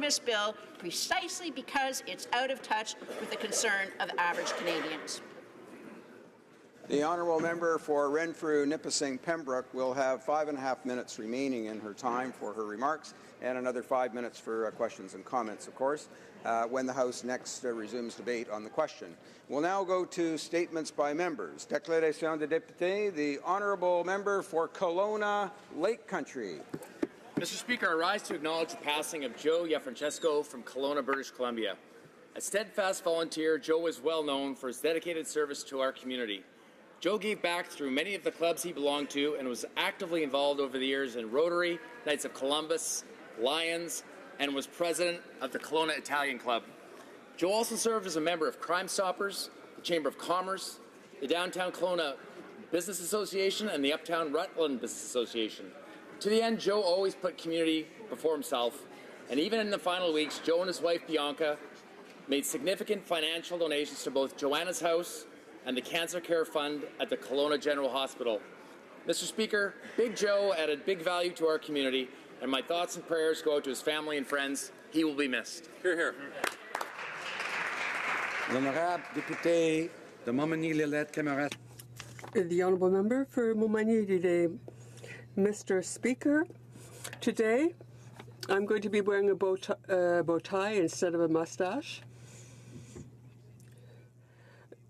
this bill precisely because it's out of touch with the concern of average Canadians. The honourable member for Renfrew, Nipissing, Pembroke will have 5.5 minutes remaining in her time for her remarks, and another 5 minutes for questions and comments, of course, when the House next resumes debate on the question. We'll now go to statements by members. Déclaration de député, the honourable member for Kelowna, Lake Country. Mr. Speaker, I rise to acknowledge the passing of Joe Yafrancesco from Kelowna, British Columbia. A steadfast volunteer, Joe was well known for his dedicated service to our community. Joe gave back through many of the clubs he belonged to and was actively involved over the years in Rotary, Knights of Columbus, Lions, and was president of the Kelowna Italian Club. Joe also served as a member of Crime Stoppers, the Chamber of Commerce, the Downtown Kelowna Business Association, and the Uptown Rutland Business Association. To the end, Joe always put community before himself, and even in the final weeks, Joe and his wife Bianca made significant financial donations to both Joanna's House and the Cancer Care Fund at the Kelowna General Hospital. Mr. Speaker, Big Joe added big value to our community, and my thoughts and prayers go out to his family and friends. He will be missed. Hear, hear. L'honorable député de Montmagny-Lillette, camarade. The honourable member for Montmagny-Lillette. Mr. Speaker, today I'm going to be wearing a bow tie instead of a mustache.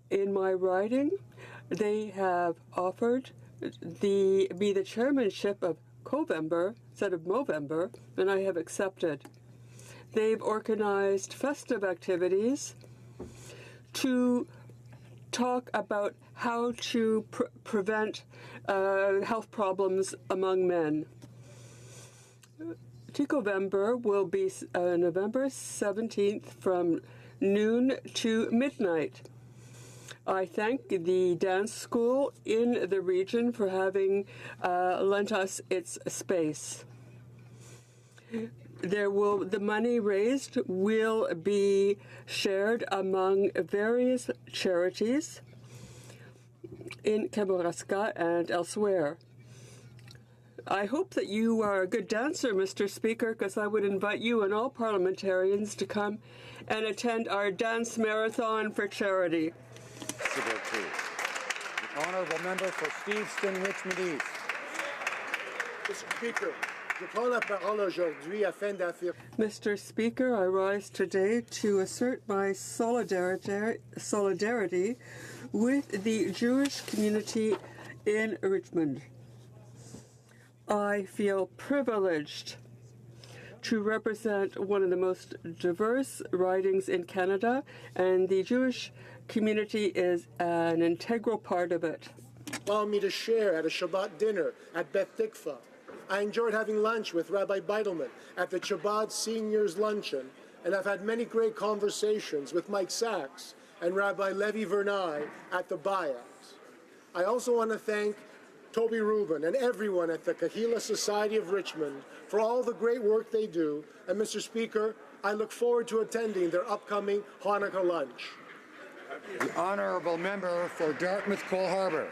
In my riding, they have offered me the chairmanship of Covember instead of Movember, and I have accepted. They've organized festive activities to talk about how to prevent health problems among men. Ticovember will be November 17th from noon to midnight. I thank the dance school in the region for having lent us its space. The money raised will be shared among various charities in Kamouraska and elsewhere. I hope that you are a good dancer, Mr. Speaker, because I would invite you and all parliamentarians to come and attend our dance marathon for charity. The honourable member for Steveston, Richmond East. Mr. Speaker, je prends la parole aujourd'hui afin d'affirmer. Mr. Speaker, I rise today to assert my solidarity with the Jewish community in Richmond. I feel privileged to represent one of the most diverse ridings in Canada, and the Jewish community is an integral part of it. Allow me to share at a Shabbat dinner at Beth Tikva. I enjoyed having lunch with Rabbi Beidelman at the Chabad Seniors Luncheon, and I've had many great conversations with Mike Sachs and Rabbi Levi Vernai at the Bayat. I also want to thank Toby Rubin and everyone at the Kahila Society of Richmond for all the great work they do, and Mr. Speaker, I look forward to attending their upcoming Hanukkah lunch. The honourable member for Dartmouth Cole Harbour.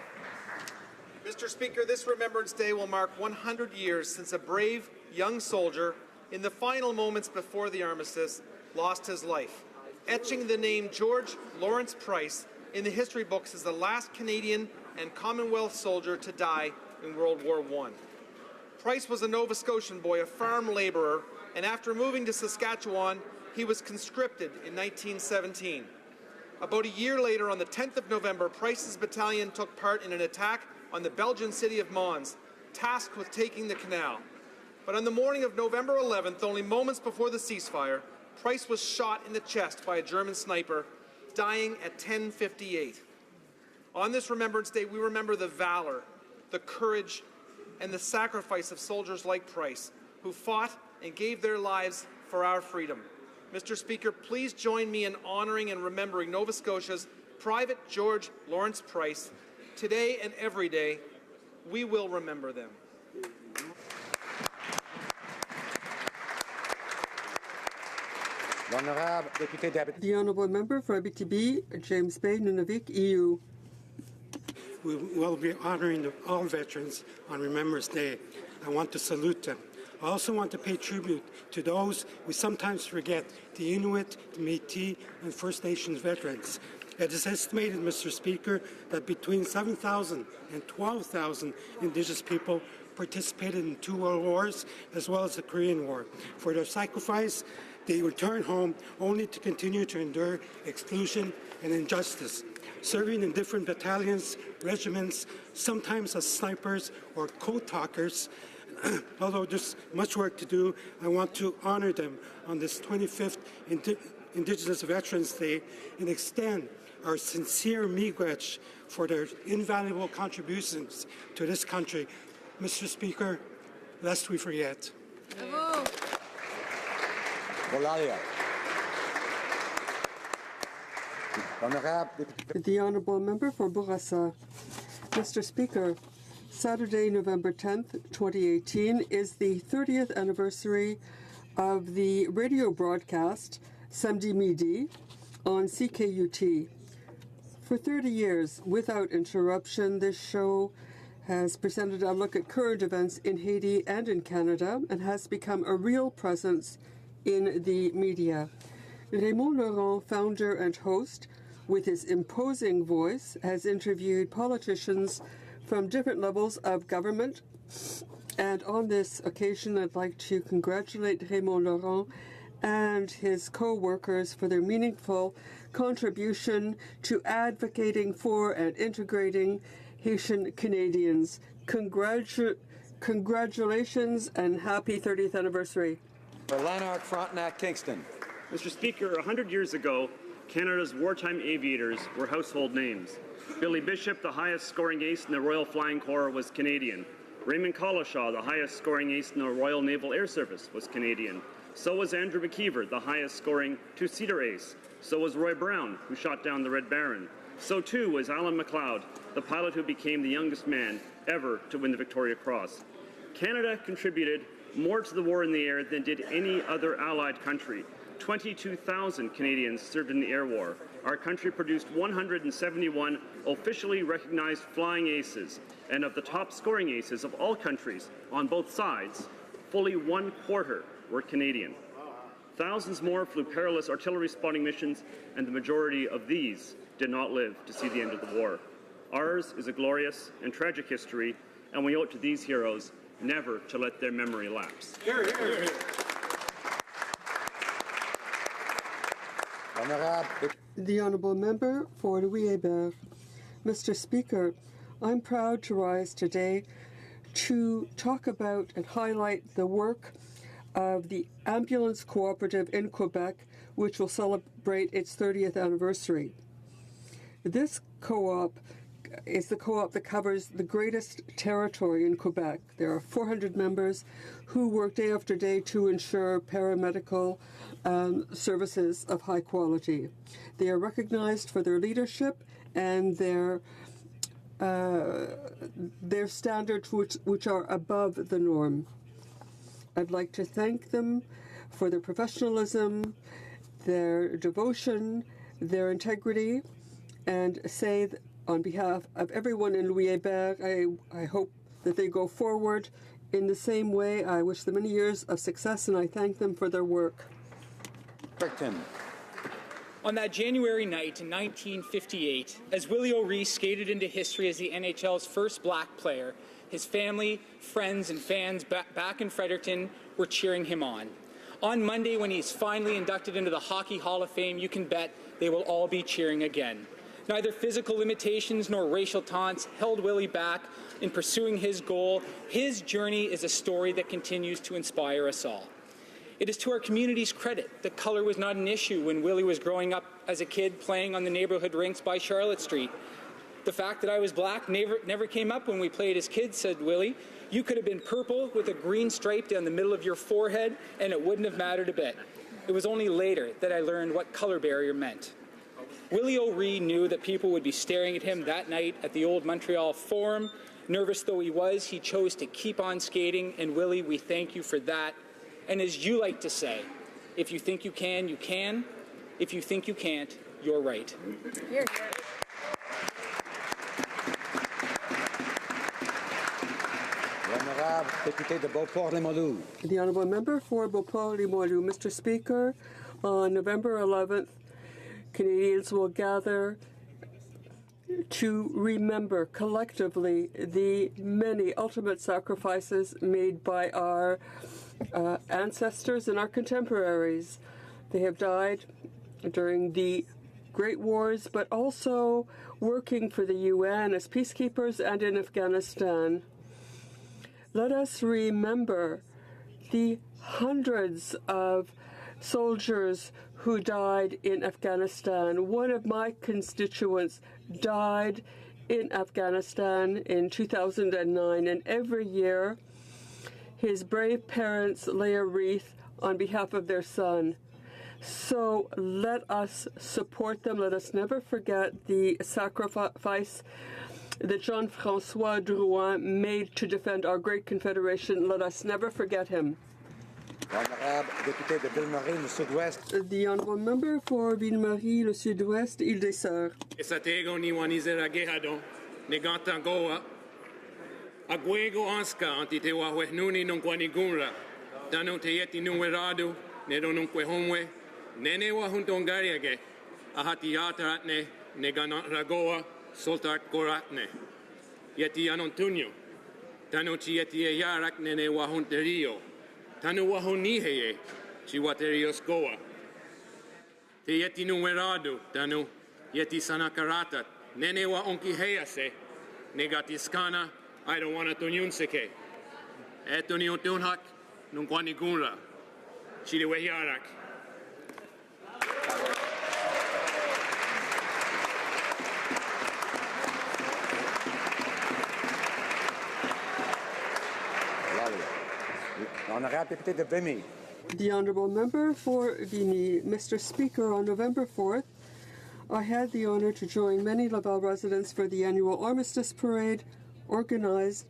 Mr. Speaker, this Remembrance Day will mark 100 years since a brave young soldier, in the final moments before the armistice, lost his life, etching the name George Lawrence Price in the history books as the last Canadian and Commonwealth soldier to die in World War I. Price was a Nova Scotian boy, a farm labourer, and after moving to Saskatchewan, he was conscripted in 1917. About a year later, on the 10th of November, Price's battalion took part in an attack on the Belgian city of Mons, tasked with taking the canal. But on the morning of November 11th, only moments before the ceasefire, Price was shot in the chest by a German sniper, dying at 10:58. On this Remembrance Day, we remember the valor, the courage, and the sacrifice of soldiers like Price, who fought and gave their lives for our freedom. Mr. Speaker, please join me in honouring and remembering Nova Scotia's Private George Lawrence Price. Today and every day, we will remember them. The honourable member for Abitibi, James Bay, Nunavik, EU. We will be honouring all veterans on Remembrance Day. I want to salute them. I also want to pay tribute to those we sometimes forget, the Inuit, the Métis, and First Nations veterans. It is estimated, Mr. Speaker, that between 7,000 and 12,000 Indigenous people participated in 2 world wars as well as the Korean War. For their sacrifice, they returned home only to continue to endure exclusion and injustice. Serving in different battalions, regiments, sometimes as snipers or code talkers. Although there's much work to do, I want to honor them on this 25th Indigenous Veterans Day and extend our sincere miigwech for their invaluable contributions to this country. Mr. Speaker, lest we forget. The Honourable Member for Bourassa. Mr. Speaker, Saturday, November 10th, 2018 is the 30th anniversary of the radio broadcast Samedi Midi on CKUT. For 30 years, without interruption, this show has presented a look at current events in Haiti and in Canada and has become a real presence in the media. Raymond Laurent, founder and host, with his imposing voice, has interviewed politicians from different levels of government. And on this occasion, I'd like to congratulate Raymond Laurent and his co-workers for their meaningful contribution to advocating for and integrating Haitian Canadians. Congratulations and happy 30th anniversary. For Lanark, Frontenac, Kingston. Mr. Speaker, 100 years ago, Canada's wartime aviators were household names. Billy Bishop, the highest scoring ace in the Royal Flying Corps, was Canadian. Raymond Collishaw, the highest scoring ace in the Royal Naval Air Service, was Canadian. So was Andrew McKeever, the highest scoring two-seater ace. So was Roy Brown, who shot down the Red Baron. So too was Alan MacLeod, the pilot who became the youngest man ever to win the Victoria Cross. Canada contributed more to the war in the air than did any other allied country. 22,000 Canadians served in the air war. Our country produced 171 officially recognized flying aces, and of the top scoring aces of all countries on both sides, fully 1/4 were Canadian. Thousands more flew perilous artillery spotting missions, and the majority of these did not live to see the end of the war. Ours is a glorious and tragic history, and we owe it to these heroes never to let their memory lapse. Hear, hear, hear. The Honourable Member for Louis-Hébert. Mr. Speaker, I'm proud to rise today to talk about and highlight the work of the Ambulance Cooperative in Quebec, which will celebrate its 30th anniversary. This co-op is the co-op that covers the greatest territory in Quebec. There are 400 members who work day after day to ensure paramedical services of high quality. They are recognized for their leadership and their standards which are above the norm. I'd like to thank them for their professionalism, their devotion, their integrity, and say on behalf of everyone in Louis-Hébert, I hope that they go forward in the same way. I wish them many years of success, and I thank them for their work. Brickton. On that January night in 1958, as Willie O'Ree skated into history as the NHL's first black player, his family, friends, and fans back in Fredericton were cheering him on. On Monday, when he's finally inducted into the Hockey Hall of Fame, you can bet they will all be cheering again. Neither physical limitations nor racial taunts held Willie back in pursuing his goal. His journey is a story that continues to inspire us all. It is to our community's credit that color was not an issue when Willie was growing up as a kid playing on the neighborhood rinks by Charlotte Street. The fact that I was black never came up when we played as kids, said Willie. You could have been purple with a green stripe down the middle of your forehead, and it wouldn't have mattered a bit. It was only later that I learned what color barrier meant. Willie O'Ree knew that people would be staring at him that night at the old Montreal Forum. Nervous though he was, he chose to keep on skating, and Willie, we thank you for that. And as you like to say, if you think you can, you can. If you think you can't, you're right. Here. Député de Beauport-Limoilou. The Honourable Member for Beauport-Limoilou. Mr. Speaker, on November 11th, Canadians will gather to remember collectively the many ultimate sacrifices made by our ancestors and our contemporaries. They have died during the Great Wars, but also working for the UN as peacekeepers and in Afghanistan. Let us remember the hundreds of soldiers who died in Afghanistan. One of my constituents died in Afghanistan in 2009, and every year his brave parents lay a wreath on behalf of their son. So let us support them. Let us never forget the sacrifice that Jean-François Drouin made to defend our great confederation. Let us never forget him. Honorable député de Ville-Marie, le Sud-Ouest. The Honourable Member for Ville-Marie, le Sud-Ouest, Île-des-Sœurs. Esatego ni wanizera gehado, negata goa. Aguego anska anti te wahuenuni non quanigunra. Dano te yeti numerado, nedo non quehomwe. Nene wa huntongariage. Ahati yataratne, negana ragoa, soltart goratne. Yeti anontunyo. Dano ci yeti yarak nene wa hunterio. Tanu wahoniheye, chiwaterios goa. Te yeti numerado, tanu, yeti sanakarata, nene wa onkihease, negatiskana, I don't want to tunyunseke. Etonio tunhak, nunquanigunra, chilewehiarak. Honorable député de Vimy. The Honourable Member for Vimy. Mr. Speaker, on November 4th, I had the honour to join many Laval residents for the annual Armistice Parade organized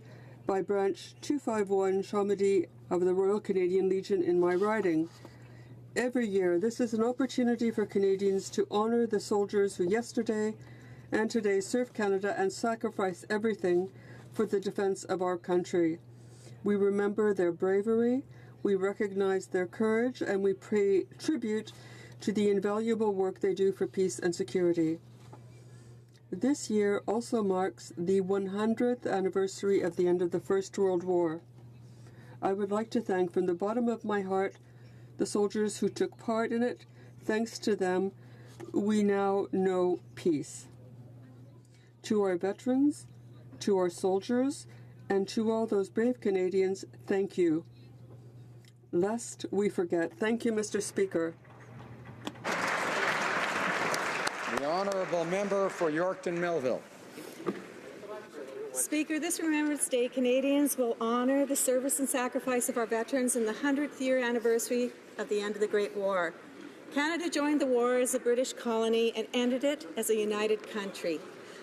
by Branch 251 Chomedy of the Royal Canadian Legion in my riding. Every year, this is an opportunity for Canadians to honour the soldiers who yesterday and today served Canada and sacrificed everything for the defence of our country. We remember their bravery, we recognize their courage, and we pay tribute to the invaluable work they do for peace and security. This year also marks the 100th anniversary of the end of the First World War. I would like to thank from the bottom of my heart the soldiers who took part in it. Thanks to them, we now know peace. To our veterans, to our soldiers, and to all those brave Canadians, thank you. Lest we forget. Thank you, Mr. Speaker. The Honourable Member for Yorkton-Melville. Speaker, this Remembrance Day, Canadians will honour the service and sacrifice of our veterans in the 100th year anniversary of the end of the Great War. Canada joined the war as a British colony and ended it as a united country.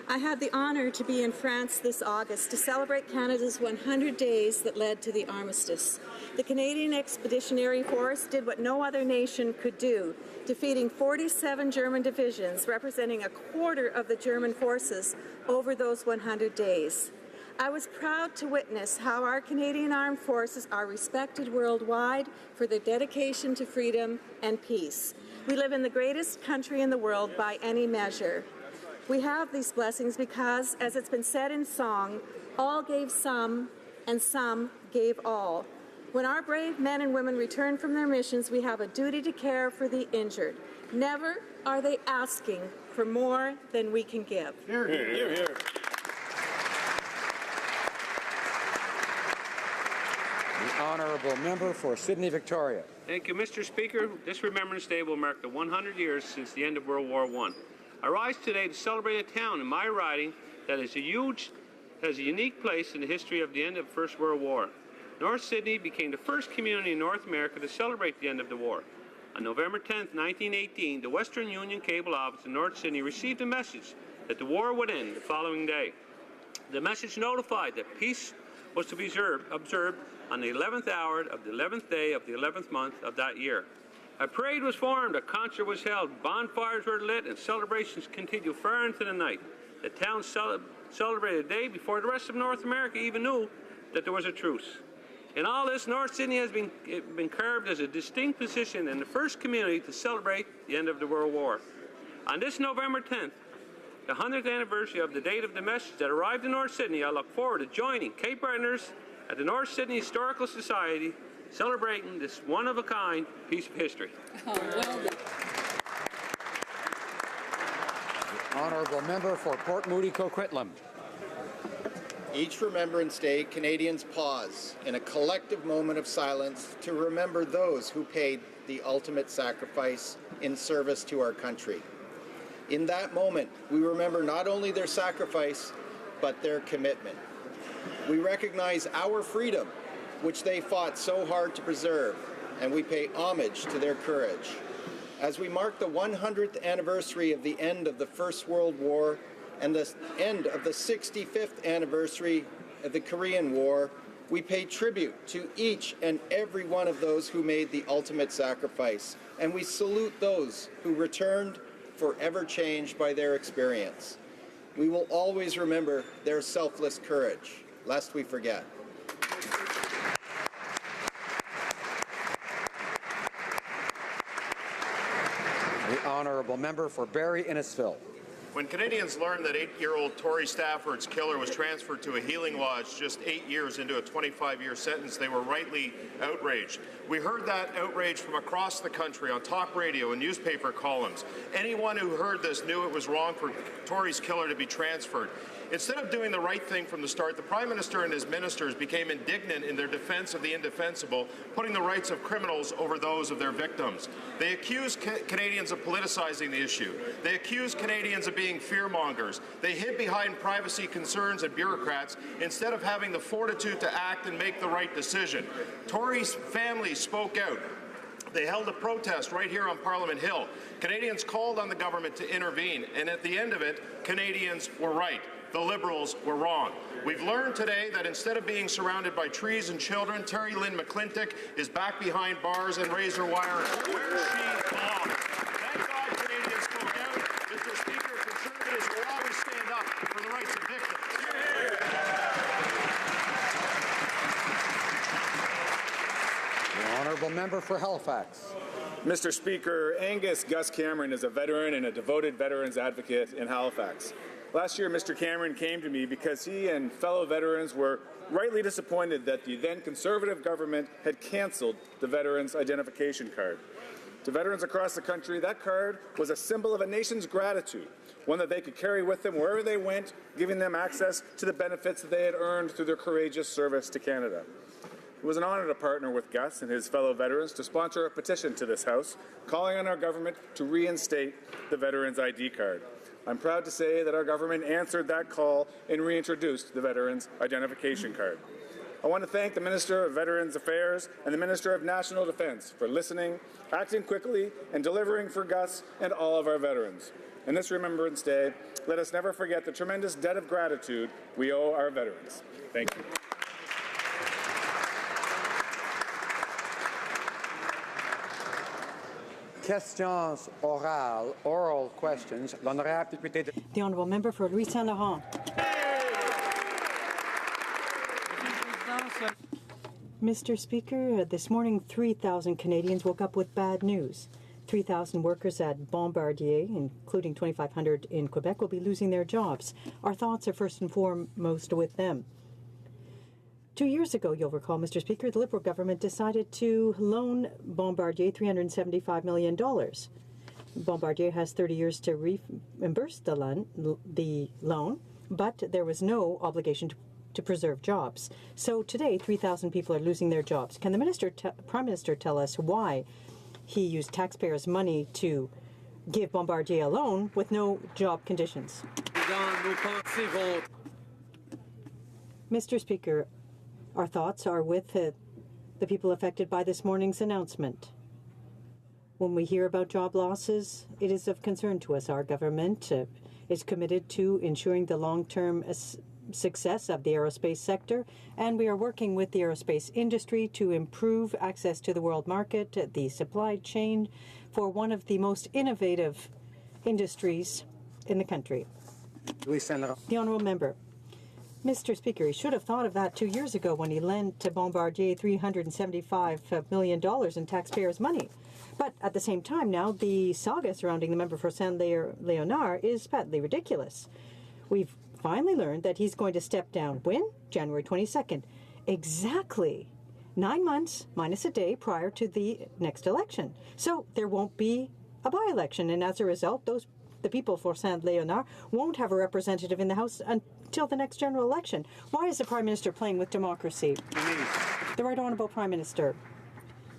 I had the honour to be in France this August to celebrate Canada's 100 days that led to the armistice. The Canadian Expeditionary Force did what no other nation could do, defeating 47 German divisions, representing a quarter of the German forces over those 100 days. I was proud to witness how our Canadian Armed Forces are respected worldwide for their dedication to freedom and peace. We live in the greatest country in the world by any measure. We have these blessings because, as it's been said in song, all gave some and some gave all. When our brave men and women return from their missions, we have a duty to care for the injured. Never are they asking for more than we can give. Hear, hear, hear, hear. The Honourable Member for Sydney, Victoria. Thank you, Mr. Speaker. This Remembrance Day will mark the 100 years since the end of World War I. I rise today to celebrate a town in my riding that has a unique place in the history of the end of the First World War. North Sydney became the first community in North America to celebrate the end of the war. On November 10, 1918, the Western Union Cable Office in North Sydney received a message that the war would end the following day. The message notified that peace was to be observed on the 11th hour of the 11th day of the 11th month of that year. A parade was formed, a concert was held, bonfires were lit, and celebrations continued far into the night. The town celebrated a day before the rest of North America even knew that there was a truce. In all this, North Sydney has been carved as a distinct position in the first community to celebrate the end of the World War. On this November 10th, the 100th anniversary of the date of the message that arrived in North Sydney, I look forward to joining Cape Bretoners at the North Sydney Historical Society celebrating this one-of-a-kind piece of history. The honourable member for Port Moody Coquitlam. Each Remembrance Day, Canadians pause in a collective moment of silence to remember those who paid the ultimate sacrifice in service to our country. In that moment, we remember not only their sacrifice, but their commitment. We recognize our freedom, which they fought so hard to preserve, and we pay homage to their courage. As we mark the 100th anniversary of the end of the First World War and the end of the 65th anniversary of the Korean War, we pay tribute to each and every one of those who made the ultimate sacrifice, and we salute those who returned forever changed by their experience. We will always remember their selfless courage, lest we forget. The honourable member for Barrie Innisfil. When Canadians learned that 8-year-old Tory Stafford's killer was transferred to a healing lodge just 8 years into a 25-year sentence, they were rightly outraged. We heard that outrage from across the country on talk radio and newspaper columns. Anyone who heard this knew it was wrong for Tory's killer to be transferred. Instead of doing the right thing from the start, the Prime Minister and his ministers became indignant in their defense of the indefensible, putting the rights of criminals over those of their victims. They accused Canadians of politicizing the issue. They accused Canadians of being fearmongers. They hid behind privacy concerns and bureaucrats instead of having the fortitude to act and make the right decision. Tory's family spoke out. They held a protest right here on Parliament Hill. Canadians called on the government to intervene, and at the end of it, Canadians were right. The Liberals were wrong. We've learned today that instead of being surrounded by trees and children, Terry Lynn McClintock is back behind bars and razor wire where she belongs. Thank God Canadians spoke out. Mr. Speaker, Conservatives will always stand up for the rights of victims. The honourable member for Halifax. Mr. Speaker, Angus Gus Cameron is a veteran and a devoted veterans advocate in Halifax. Last year, Mr. Cameron came to me because he and fellow veterans were rightly disappointed that the then Conservative government had cancelled the Veterans Identification Card. To veterans across the country, that card was a symbol of a nation's gratitude, one that they could carry with them wherever they went, giving them access to the benefits that they had earned through their courageous service to Canada. It was an honour to partner with Gus and his fellow veterans to sponsor a petition to this House calling on our government to reinstate the Veterans ID Card. I'm proud to say that our government answered that call and reintroduced the Veterans Identification Card. I want to thank the Minister of Veterans Affairs and the Minister of National Defence for listening, acting quickly, and delivering for Gus and all of our veterans. In this Remembrance Day, let us never forget the tremendous debt of gratitude we owe our veterans. Thank you. Questions orales, oral questions. L'honorable député de... The honourable member for Louis Saint Laurent. Mr. Speaker, this morning 3,000 Canadians woke up with bad news. 3,000 workers at Bombardier, including 2,500 in Quebec, will be losing their jobs. Our thoughts are first and foremost with them. 2 years ago, you'll recall, Mr. Speaker, the Liberal government decided to loan Bombardier $375 million. Bombardier has 30 years to reimburse the loan, but there was no obligation to preserve jobs. So today, 3,000 people are losing their jobs. Can the Prime Minister tell us why he used taxpayers' money to give Bombardier a loan with no job conditions? Mr. Speaker, our thoughts are with the people affected by this morning's announcement. When we hear about job losses, it is of concern to us. Our government is committed to ensuring the long-term success of the aerospace sector, and we are working with the aerospace industry to improve access to the world market, the supply chain, for one of the most innovative industries in the country. Louis Saint Laurent. The honourable member. Mr. Speaker, he should have thought of that 2 years ago when he lent to Bombardier $375 million in taxpayers' money. But at the same time now, the saga surrounding the member for Saint-Léonard is patently ridiculous. We've finally learned that he's going to step down. When? January 22nd. Exactly 9 months minus a day prior to the next election. So there won't be a by-election, and as a result, the people for Saint-Léonard won't have a representative in the House until the next general election. Why is the Prime Minister playing with democracy? The Right Honourable Prime Minister.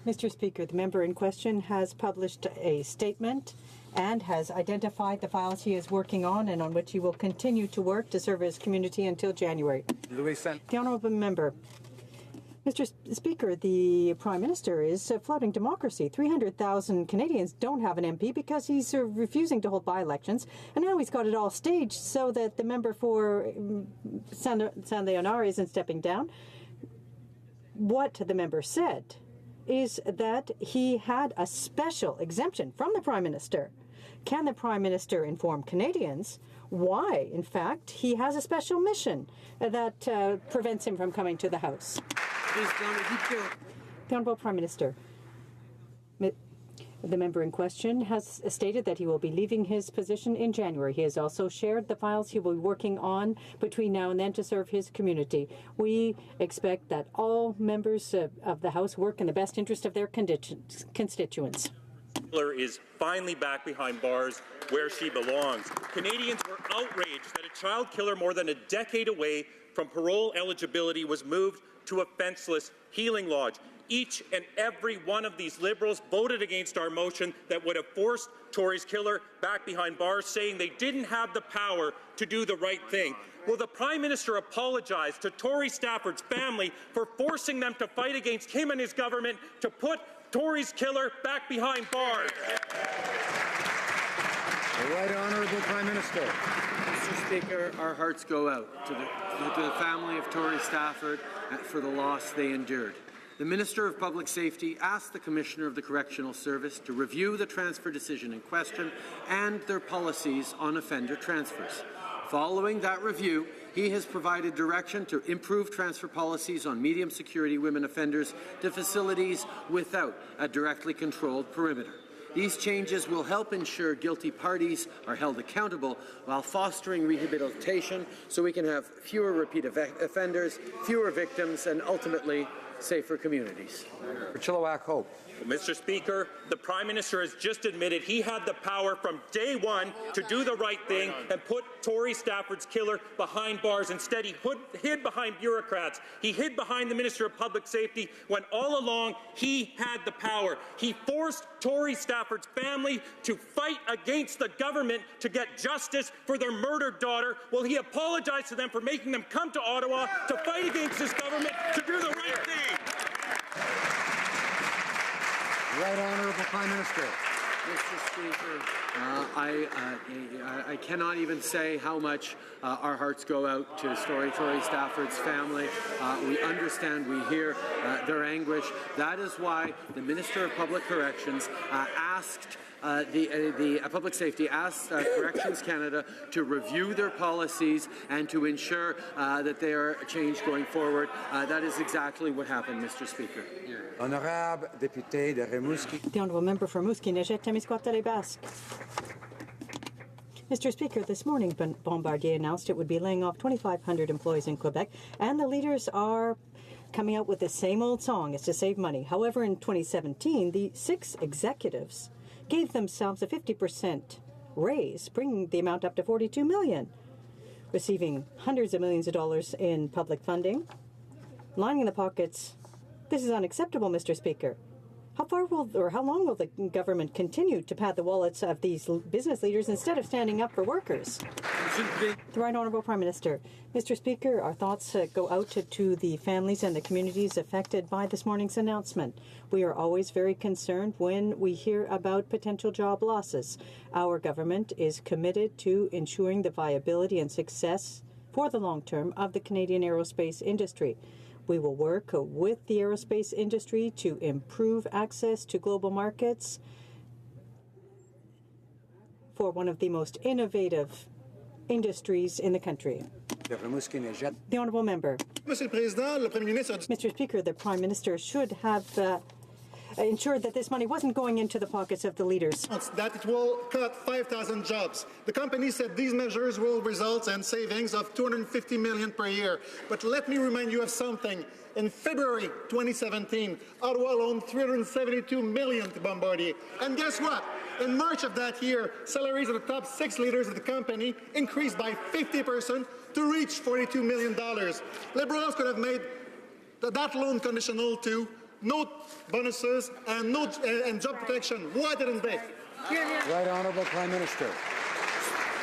Mr. Speaker, the member in question has published a statement and has identified the files he is working on and on which he will continue to work to serve his community until January. The Honourable Member. Mr. Speaker, the Prime Minister is flouting democracy. 300,000 Canadians don't have an MP because he's refusing to hold by-elections, and now he's got it all staged so that the member for Saint-Léonard isn't stepping down. What the member said is that he had a special exemption from the Prime Minister. Can the Prime Minister inform Canadians why, in fact, he has a special mission that prevents him from coming to the House? The Honourable Prime Minister. The member in question has stated that he will be leaving his position in January. He has also shared the files he will be working on between now and then to serve his community. We expect that all members of the House work in the best interest of their constituents. Is finally back behind bars where she belongs. Canadians were outraged that a child killer more than a decade away from parole eligibility was moved to a fenceless healing lodge. Each and every one of these Liberals voted against our motion that would have forced Tory's killer back behind bars, saying they didn't have the power to do the right thing. Will the Prime Minister apologize to Tory Stafford's family for forcing them to fight against him and his government to put Tory's killer back behind bars? The Right Honourable Prime Minister. Mr. Speaker, our hearts go out to the family of Tory Stafford for the loss they endured. The Minister of Public Safety asked the Commissioner of the Correctional Service to review the transfer decision in question and their policies on offender transfers. Following that review, he has provided direction to improve transfer policies on medium security women offenders to facilities without a directly controlled perimeter. These changes will help ensure guilty parties are held accountable while fostering rehabilitation so we can have fewer repeat offenders, fewer victims, and ultimately safer communities. For Chilliwack Hope. Mr. Speaker, the Prime Minister has just admitted he had the power from day one to do the right thing and put Tory Stafford's killer behind bars. Instead, he hid behind bureaucrats. He hid behind the Minister of Public Safety when all along he had the power. He forced Tory Stafford's family to fight against the government to get justice for their murdered daughter. Will he apologize to them for making them come to Ottawa to fight against this government to do the right thing? Right Honourable Prime Minister. Mr. Speaker, I cannot even say how much our hearts go out to Tory Stafford's family. We understand, we hear their anguish. That is why the Minister of Public Corrections asked Public Safety asked Corrections Canada to review their policies and to ensure that they are changed going forward. That is exactly what happened, Mr. Speaker. Honorable député de Rimouski. The Honourable Member for Rimouski-Nejet-Témiscouata-les-Basques. Mr. Speaker, this morning Bombardier announced it would be laying off 2,500 employees in Quebec, and the leaders are coming out with the same old song, it's to save money. However, in 2017, the 6 executives gave themselves a 50% raise, bringing the amount up to $42 million, receiving hundreds of millions of dollars in public funding, lining the pockets. This is unacceptable, Mr. Speaker. How long will the government continue to pad the wallets of these business leaders instead of standing up for workers? The Right Honourable Prime Minister. Mr. Speaker, our thoughts go out to the families and the communities affected by this morning's announcement. We are always very concerned when we hear about potential job losses. Our government is committed to ensuring the viability and success for the long term of the Canadian aerospace industry. We will work with the aerospace industry to improve access to global markets for one of the most innovative industries in the country. The honourable member. Mr. Speaker, the Prime Minister should have ensured that this money wasn't going into the pockets of the leaders. That it will cut 5,000 jobs. The company said these measures will result in savings of $250 million per year. But let me remind you of something. In February 2017, Ottawa loaned $372 million to Bombardier. And guess what? In March of that year, salaries of the top 6 leaders of the company increased by 50% to reach $42 million. Liberals could have made that loan conditional to no bonuses and job protection. Why didn't they? Right Honourable Prime Minister.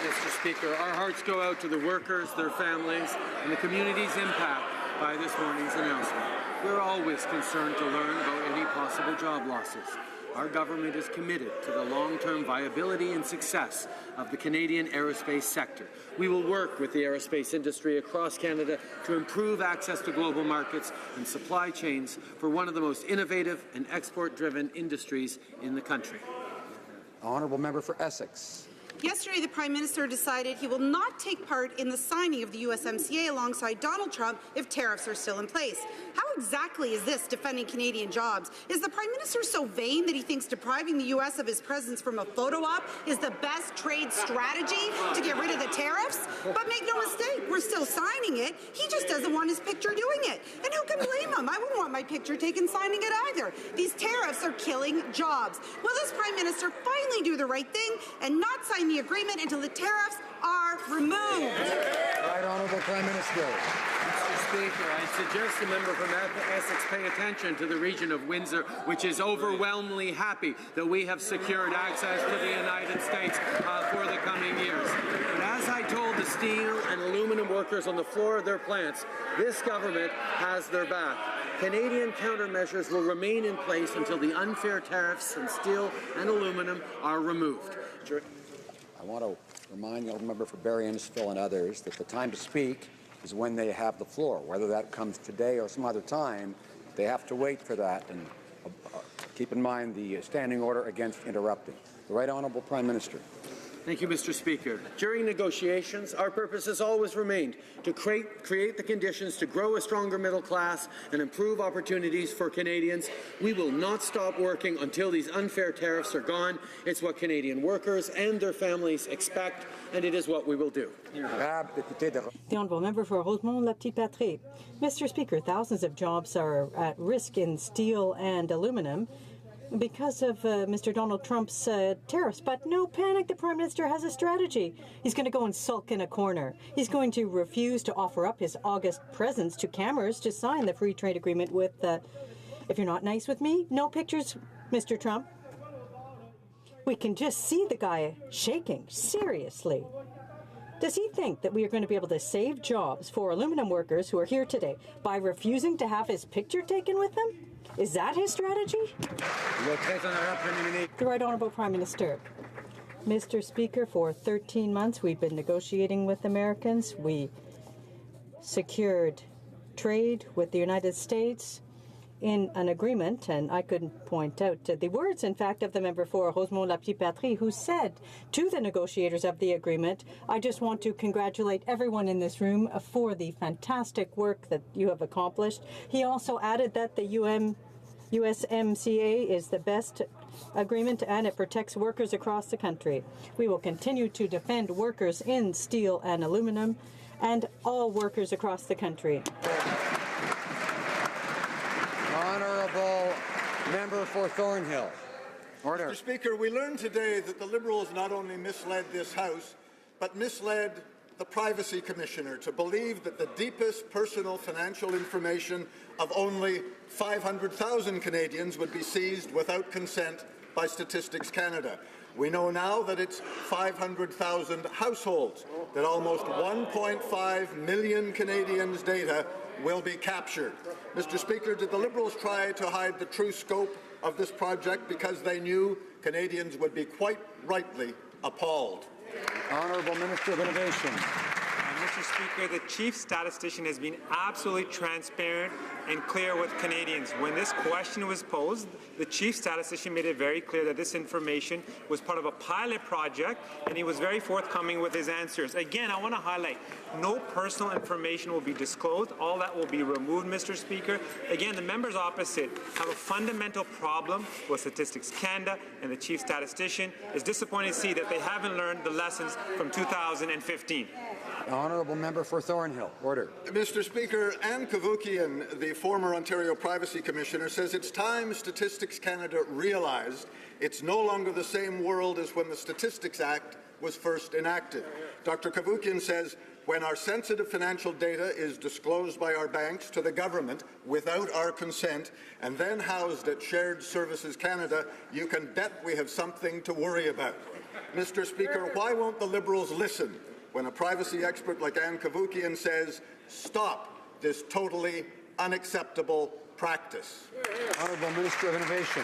Mr. Speaker, our hearts go out to the workers, their families, and the community's impact by this morning's announcement. We're always concerned to learn about any possible job losses. Our government is committed to the long-term viability and success of the Canadian aerospace sector. We will work with the aerospace industry across Canada to improve access to global markets and supply chains for one of the most innovative and export-driven industries in the country. Honourable member for Essex. Yesterday, the Prime Minister decided he will not take part in the signing of the USMCA alongside Donald Trump if tariffs are still in place. How exactly is this defending Canadian jobs? Is the Prime Minister so vain that he thinks depriving the U.S. of his presence from a photo op is the best trade strategy to get rid of the tariffs? But make no mistake, we're still signing it. He just doesn't want his picture doing it. And who can blame him? I wouldn't want my picture taken signing it either. These tariffs are killing jobs. Will this Prime Minister finally do the right thing and not sign the agreement until the tariffs are removed? Right Honourable Prime Minister. Mr. Speaker, I suggest the member from Essex pay attention to the region of Windsor, which is overwhelmingly happy that we have secured access to the United States for the coming years. But as I told the steel and aluminum workers on the floor of their plants, this government has their back. Canadian countermeasures will remain in place until the unfair tariffs on steel and aluminum are removed. I want to remind the member for Barrie Innisfil and others that the time to speak is when they have the floor. Whether that comes today or some other time, they have to wait for that. And keep in mind the standing order against interrupting. The Right Honourable Prime Minister. Thank you, Mr. Speaker. During negotiations, our purpose has always remained to create the conditions to grow a stronger middle class and improve opportunities for Canadians. We will not stop working until these unfair tariffs are gone. It's what Canadian workers and their families expect, and it is what we will do. The honourable member for Rosemont-la-Petite-Patrie. Mr. Speaker, thousands of jobs are at risk in steel and aluminum because of Mr. Donald Trump's tariffs. But no panic, the Prime Minister has a strategy. He's going to go and sulk in a corner. He's going to refuse to offer up his August presents to cameras to sign the free trade agreement with, if you're not nice with me, no pictures, Mr. Trump. We can just see the guy shaking, seriously. Does he think that we are going to be able to save jobs for aluminum workers who are here today by refusing to have his picture taken with them? Is that his strategy? The Right Honourable Prime Minister. Mr. Speaker, for 13 months we've been negotiating with Americans. We secured trade with the United States in an agreement, and I could point out the words, in fact, of the member for Rosemont-la-Petite-Patrie, who said to the negotiators of the agreement, I just want to congratulate everyone in this room for the fantastic work that you have accomplished. He also added that the USMCA is the best agreement and it protects workers across the country. We will continue to defend workers in steel and aluminum and all workers across the country. Honourable member for Thornhill. Order. Mr. Speaker, we learned today that the Liberals not only misled this House, but misled the Privacy Commissioner to believe that the deepest personal financial information of only 500,000 Canadians would be seized without consent by Statistics Canada. We know now that it's 500,000 households, that almost 1.5 million Canadians' data will be captured. Mr. Speaker, did the Liberals try to hide the true scope of this project because they knew Canadians would be quite rightly appalled? Honourable Minister of Innovation. Mr. Speaker, the chief statistician has been absolutely transparent and clear with Canadians. When this question was posed, the chief statistician made it very clear that this information was part of a pilot project, and he was very forthcoming with his answers. Again, I want to highlight, no personal information will be disclosed. All that will be removed, Mr. Speaker. Again, the members opposite have a fundamental problem with Statistics Canada, and the chief statistician is disappointed to see that they haven't learned the lessons from 2015. Honourable member for Thornhill. Order. Mr. Speaker, Anne Cavoukian, the former Ontario Privacy Commissioner, says it's time Statistics Canada realized it's no longer the same world as when the Statistics Act was first enacted. Dr. Cavoukian says, when our sensitive financial data is disclosed by our banks to the government without our consent and then housed at Shared Services Canada, you can bet we have something to worry about. Mr. Speaker, why won't the Liberals listen when a privacy expert like Anne Cavoukian says, stop this totally unacceptable practice? Honourable Minister of Innovation.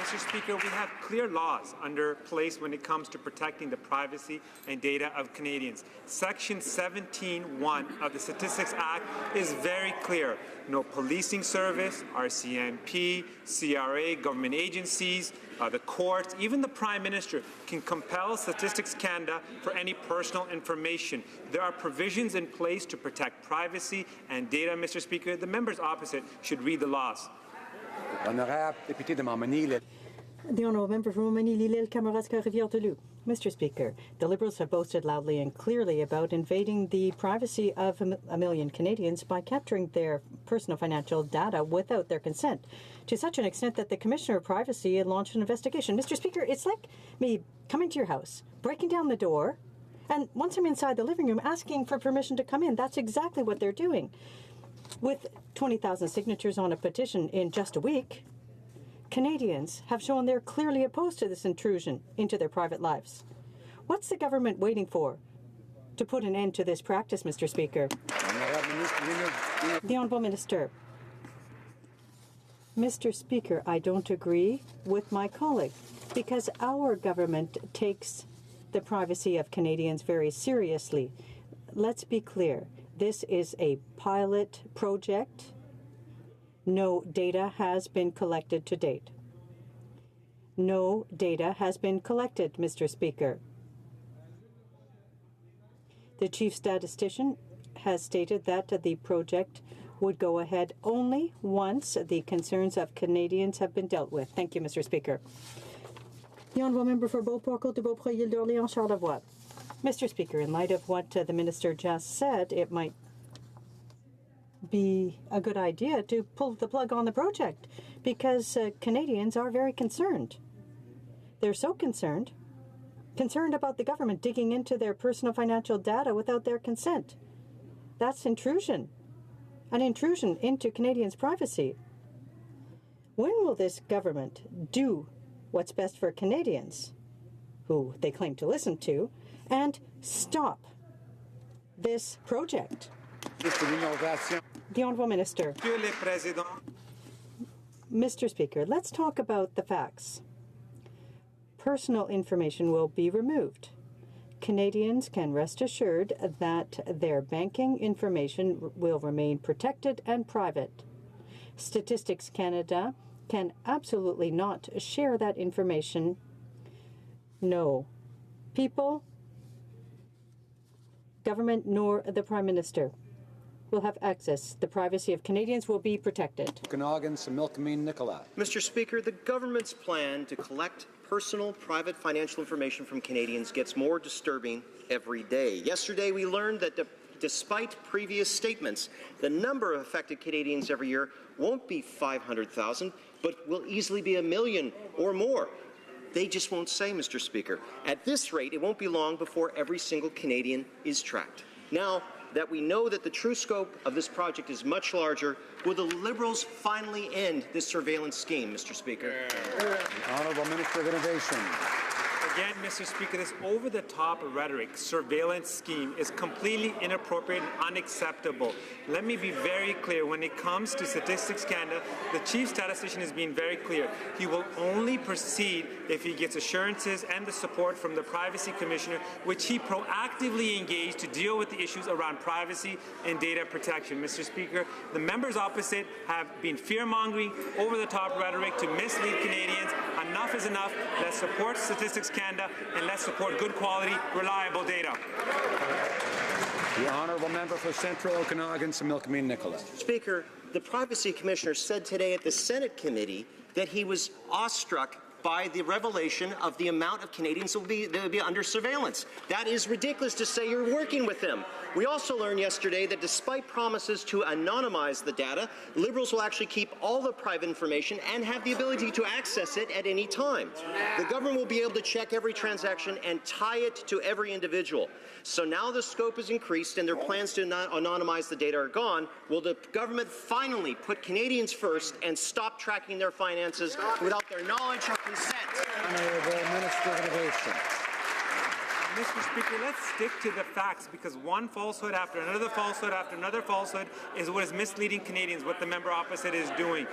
Mr. Speaker, we have clear laws under place when it comes to protecting the privacy and data of Canadians. Section 17(1) of the Statistics Act is very clear. No policing service, RCMP, CRA, government agencies, the courts, even the Prime Minister can compel Statistics Canada for any personal information. There are provisions in place to protect privacy and data, Mr. Speaker. The members opposite should read the laws. The Honourable Member for Montmagny-Lille, Kamouraska, Rivière-du-Loup. Mr. Speaker, the Liberals have boasted loudly and clearly about invading the privacy of a million Canadians by capturing their personal financial data without their consent, to such an extent that the Commissioner of Privacy launched an investigation. Mr. Speaker, it's like me coming to your house, breaking down the door, and once I'm inside the living room, asking for permission to come in. That's exactly what they're doing. With 20,000 signatures on a petition in just a week, Canadians have shown they're clearly opposed to this intrusion into their private lives. What's the government waiting for to put an end to this practice, Mr. Speaker? The Honourable Minister. Mr. Speaker, I don't agree with my colleague because our government takes the privacy of Canadians very seriously. Let's be clear. This is a pilot project. No data has been collected to date. No data has been collected, Mr. Speaker. The chief statistician has stated that the project would go ahead only once the concerns of Canadians have been dealt with. Thank you, Mr. Speaker. The Honourable Member for Beauport-Côte-de-Beaupré, Île-d'Orléans, Charlevoix. Mr. Speaker, in light of what the Minister just said, it might be a good idea to pull the plug on the project because Canadians are very concerned. They're so concerned about the government digging into their personal financial data without their consent. That's intrusion, an intrusion into Canadians' privacy. When will this government do what's best for Canadians, who they claim to listen to, and stop this project? The Honourable Minister. Mr. Speaker, let's talk about the facts. Personal information will be removed. Canadians can rest assured that their banking information will remain protected and private. Statistics Canada can absolutely not share that information. No. People, government, nor the Prime Minister will have access. The privacy of Canadians will be protected. Mr. Speaker, the government's plan to collect personal, private financial information from Canadians gets more disturbing every day. Yesterday, we learned that despite previous statements, the number of affected Canadians every year won't be 500,000, but will easily be 1 million or more. They just won't say, Mr. Speaker. At this rate, it won't be long before every single Canadian is tracked. Now that we know that the true scope of this project is much larger, will the Liberals finally end this surveillance scheme, Mr. Speaker? Honourable Minister of Innovation. Again, Mr. Speaker, this over-the-top rhetoric surveillance scheme is completely inappropriate and unacceptable. Let me be very clear. When it comes to Statistics Canada, the chief statistician has been very clear. He will only proceed if he gets assurances and the support from the Privacy Commissioner, which he proactively engaged to deal with the issues around privacy and data protection. Mr. Speaker, the members opposite have been fear-mongering, over-the-top rhetoric to mislead Canadians. Enough is enough. Let's support Statistics Canada and let's support good quality, reliable data. The honourable member for Central Okanagan, Similkameen Nicholas. Speaker, the Privacy Commissioner said today at the Senate committee that he was awestruck by the revelation of the amount of Canadians that will be under surveillance. That is ridiculous to say you're working with them. We also learned yesterday that despite promises to anonymize the data, Liberals will actually keep all the private information and have the ability to access it at any time. The government will be able to check every transaction and tie it to every individual. So now the scope is increased and their plans to anonymize the data are gone. Will the government finally put Canadians first and stop tracking their finances without their knowledge or consent? Honourable Minister of Innovation. Mr. Speaker, let's stick to the facts, because one falsehood after another falsehood after another falsehood is what is misleading Canadians, what the member opposite is doing.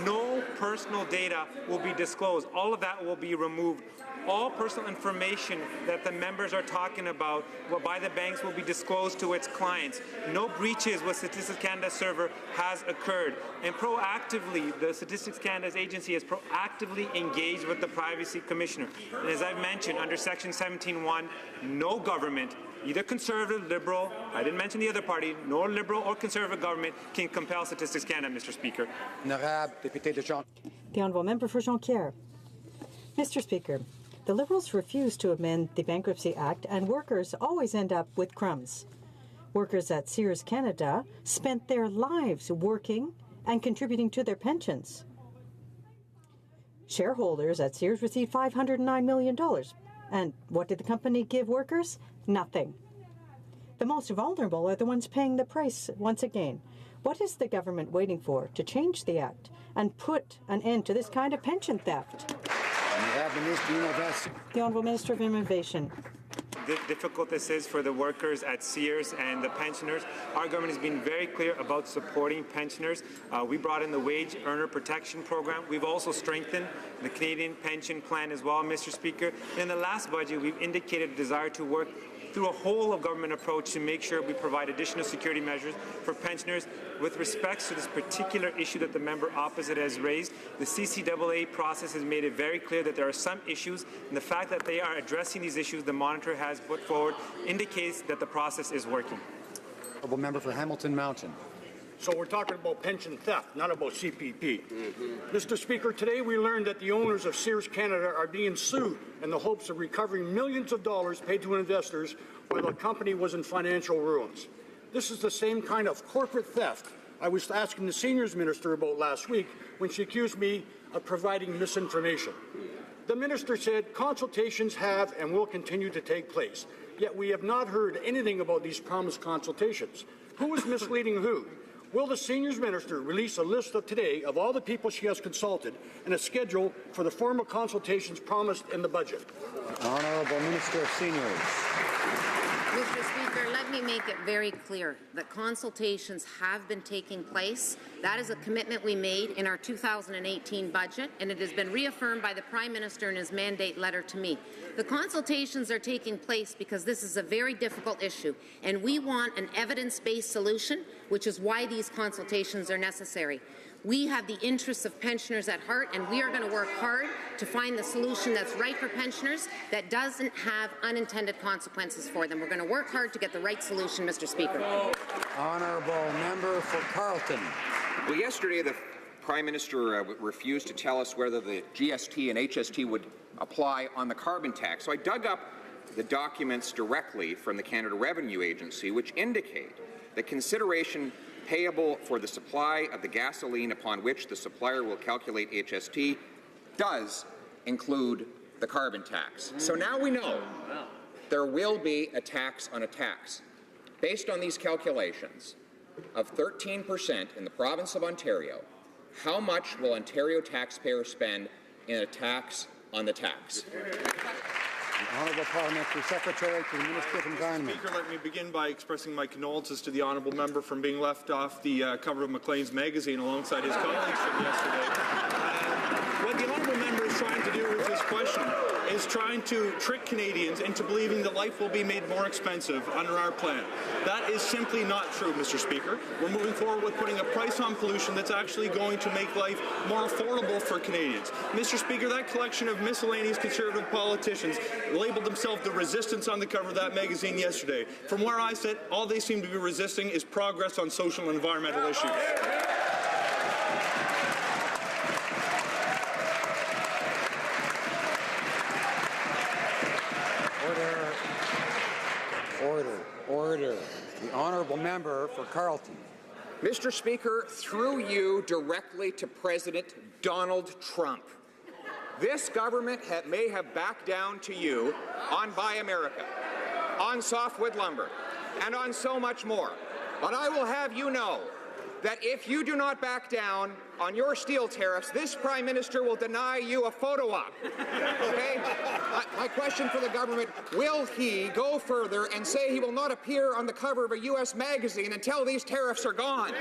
No personal data will be disclosed. All of that will be removed. All personal information that the members are talking about by the banks will be disclosed to its clients. No breaches with Statistics Canada server has occurred. And proactively, the Statistics Canada's agency has proactively engaged with the Privacy Commissioner. And as I've mentioned, under Section 17.1, no government, either Conservative, Liberal, I didn't mention the other party, nor Liberal or Conservative government can compel Statistics Canada, Mr. Speaker. The honourable member for Jonquière. Mr. Speaker, the Liberals refuse to amend the Bankruptcy Act, and workers always end up with crumbs. Workers at Sears Canada spent their lives working and contributing to their pensions. Shareholders at Sears received $509 million. And what did the company give workers? Nothing. The most vulnerable are the ones paying the price once again. What is the government waiting for to change the Act and put an end to this kind of pension theft? The Honourable Minister of Innovation. Difficult this is for the workers at Sears and the pensioners. Our government has been very clear about supporting pensioners. We brought in the Wage Earner Protection Program. We've also strengthened the Canadian Pension Plan as well, Mr. Speaker. In the last budget, we've indicated a desire to work through a whole-of-government approach to make sure we provide additional security measures for pensioners. With respect to this particular issue that the member opposite has raised, the CCAA process has made it very clear that there are some issues, and the fact that they are addressing these issues the monitor has put forward indicates that the process is working. Honourable member for Hamilton Mountain. So we're talking about pension theft, not about CPP. Mr. Speaker, today we learned that the owners of Sears Canada are being sued in the hopes of recovering millions of dollars paid to investors while the company was in financial ruins. This is the same kind of corporate theft I was asking the Seniors Minister about last week when she accused me of providing misinformation. The Minister said consultations have and will continue to take place, yet we have not heard anything about these promised consultations. Who is misleading who? Will the Seniors Minister release a list of today of all the people she has consulted and a schedule for the formal consultations promised in the budget? Honourable Minister of Seniors. Mr. Speaker, let me make it very clear that consultations have been taking place. That is a commitment we made in our 2018 budget, and it has been reaffirmed by the Prime Minister in his mandate letter to me. The consultations are taking place because this is a very difficult issue, and we want an evidence-based solution, which is why these consultations are necessary. We have the interests of pensioners at heart, and we are going to work hard to find the solution that's right for pensioners that doesn't have unintended consequences for them. We're going to work hard to get the right solution, Mr. Speaker. Honourable member for Carleton. Well, yesterday the Prime Minister refused to tell us whether the GST and HST would apply on the carbon tax. So I dug up the documents directly from the Canada Revenue Agency, which indicate that consideration payable for the supply of the gasoline upon which the supplier will calculate HST does include the carbon tax. So now we know there will be a tax on a tax. Based on these calculations of 13% in the province of Ontario, how much will Ontario taxpayers spend in a tax on the tax? The Honourable Parliamentary Secretary to the Minister of Environment. Speaker, let me begin by expressing my condolences to the honourable member from being left off the cover of Maclean's magazine alongside his colleagues from yesterday. What the honourable member is trying to do with this question is trying to trick Canadians into believing that life will be made more expensive under our plan. That is simply not true, Mr. Speaker. We're moving forward with putting a price on pollution that's actually going to make life more affordable for Canadians. Mr. Speaker, that collection of miscellaneous Conservative politicians labeled themselves the resistance on the cover of that magazine yesterday. From where I sit, all they seem to be resisting is progress on social and environmental issues. Order. The Honourable Member for Carleton. Mr. Speaker, through you directly to President Donald Trump. This government may have backed down to you on Buy America, on softwood lumber, and on so much more. But I will have you know that if you do not back down on your steel tariffs, this Prime Minister will deny you a photo op. Okay? My question for the government, will he go further and say he will not appear on the cover of a U.S. magazine until these tariffs are gone?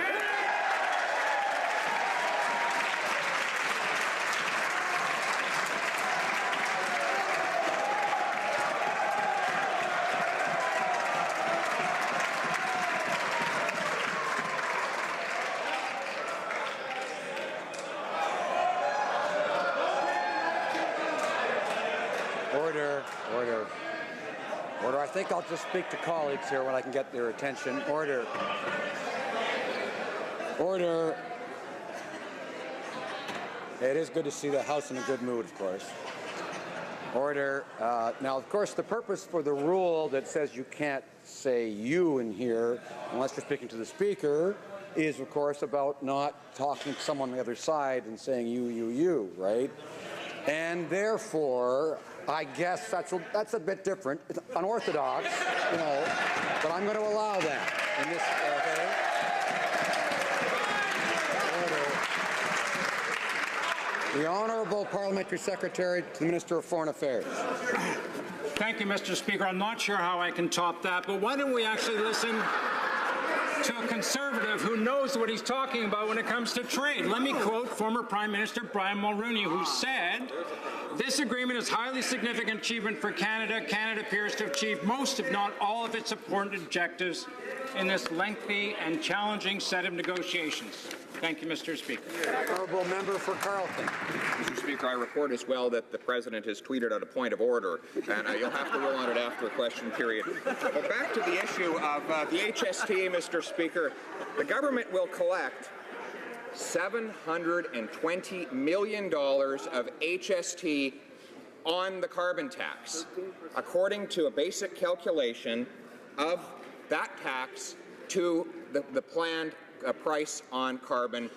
Order. I think I'll just speak to colleagues here when I can get their attention. Order. It is good to see the House in a good mood, of course. Order. Now, of course, the purpose for the rule that says you can't say you in here unless you're speaking to the Speaker is, of course, about not talking to someone on the other side and saying you, right? And therefore, I guess that's a bit different. It's unorthodox, but I'm going to allow that in this. Okay. The Honourable Parliamentary Secretary to the Minister of Foreign Affairs. Thank you, Mr. Speaker. I'm not sure how I can top that, but why don't we actually listen to a Conservative who knows what he's talking about when it comes to trade. Let me quote former Prime Minister Brian Mulroney, who said, "This agreement is a highly significant achievement for Canada. Canada appears to have achieved most, if not all, of its important objectives in this lengthy and challenging set of negotiations." Thank you, Mr. Speaker. Honourable Member for Carleton. Mr. Speaker, I report as well that the President has tweeted out a point of order, and you'll have to rule on it after a question period. But back to the issue of the HST, Mr. Speaker. The government will collect $720 million of HST on the carbon tax, according to a basic calculation of that tax to the planned price on carbon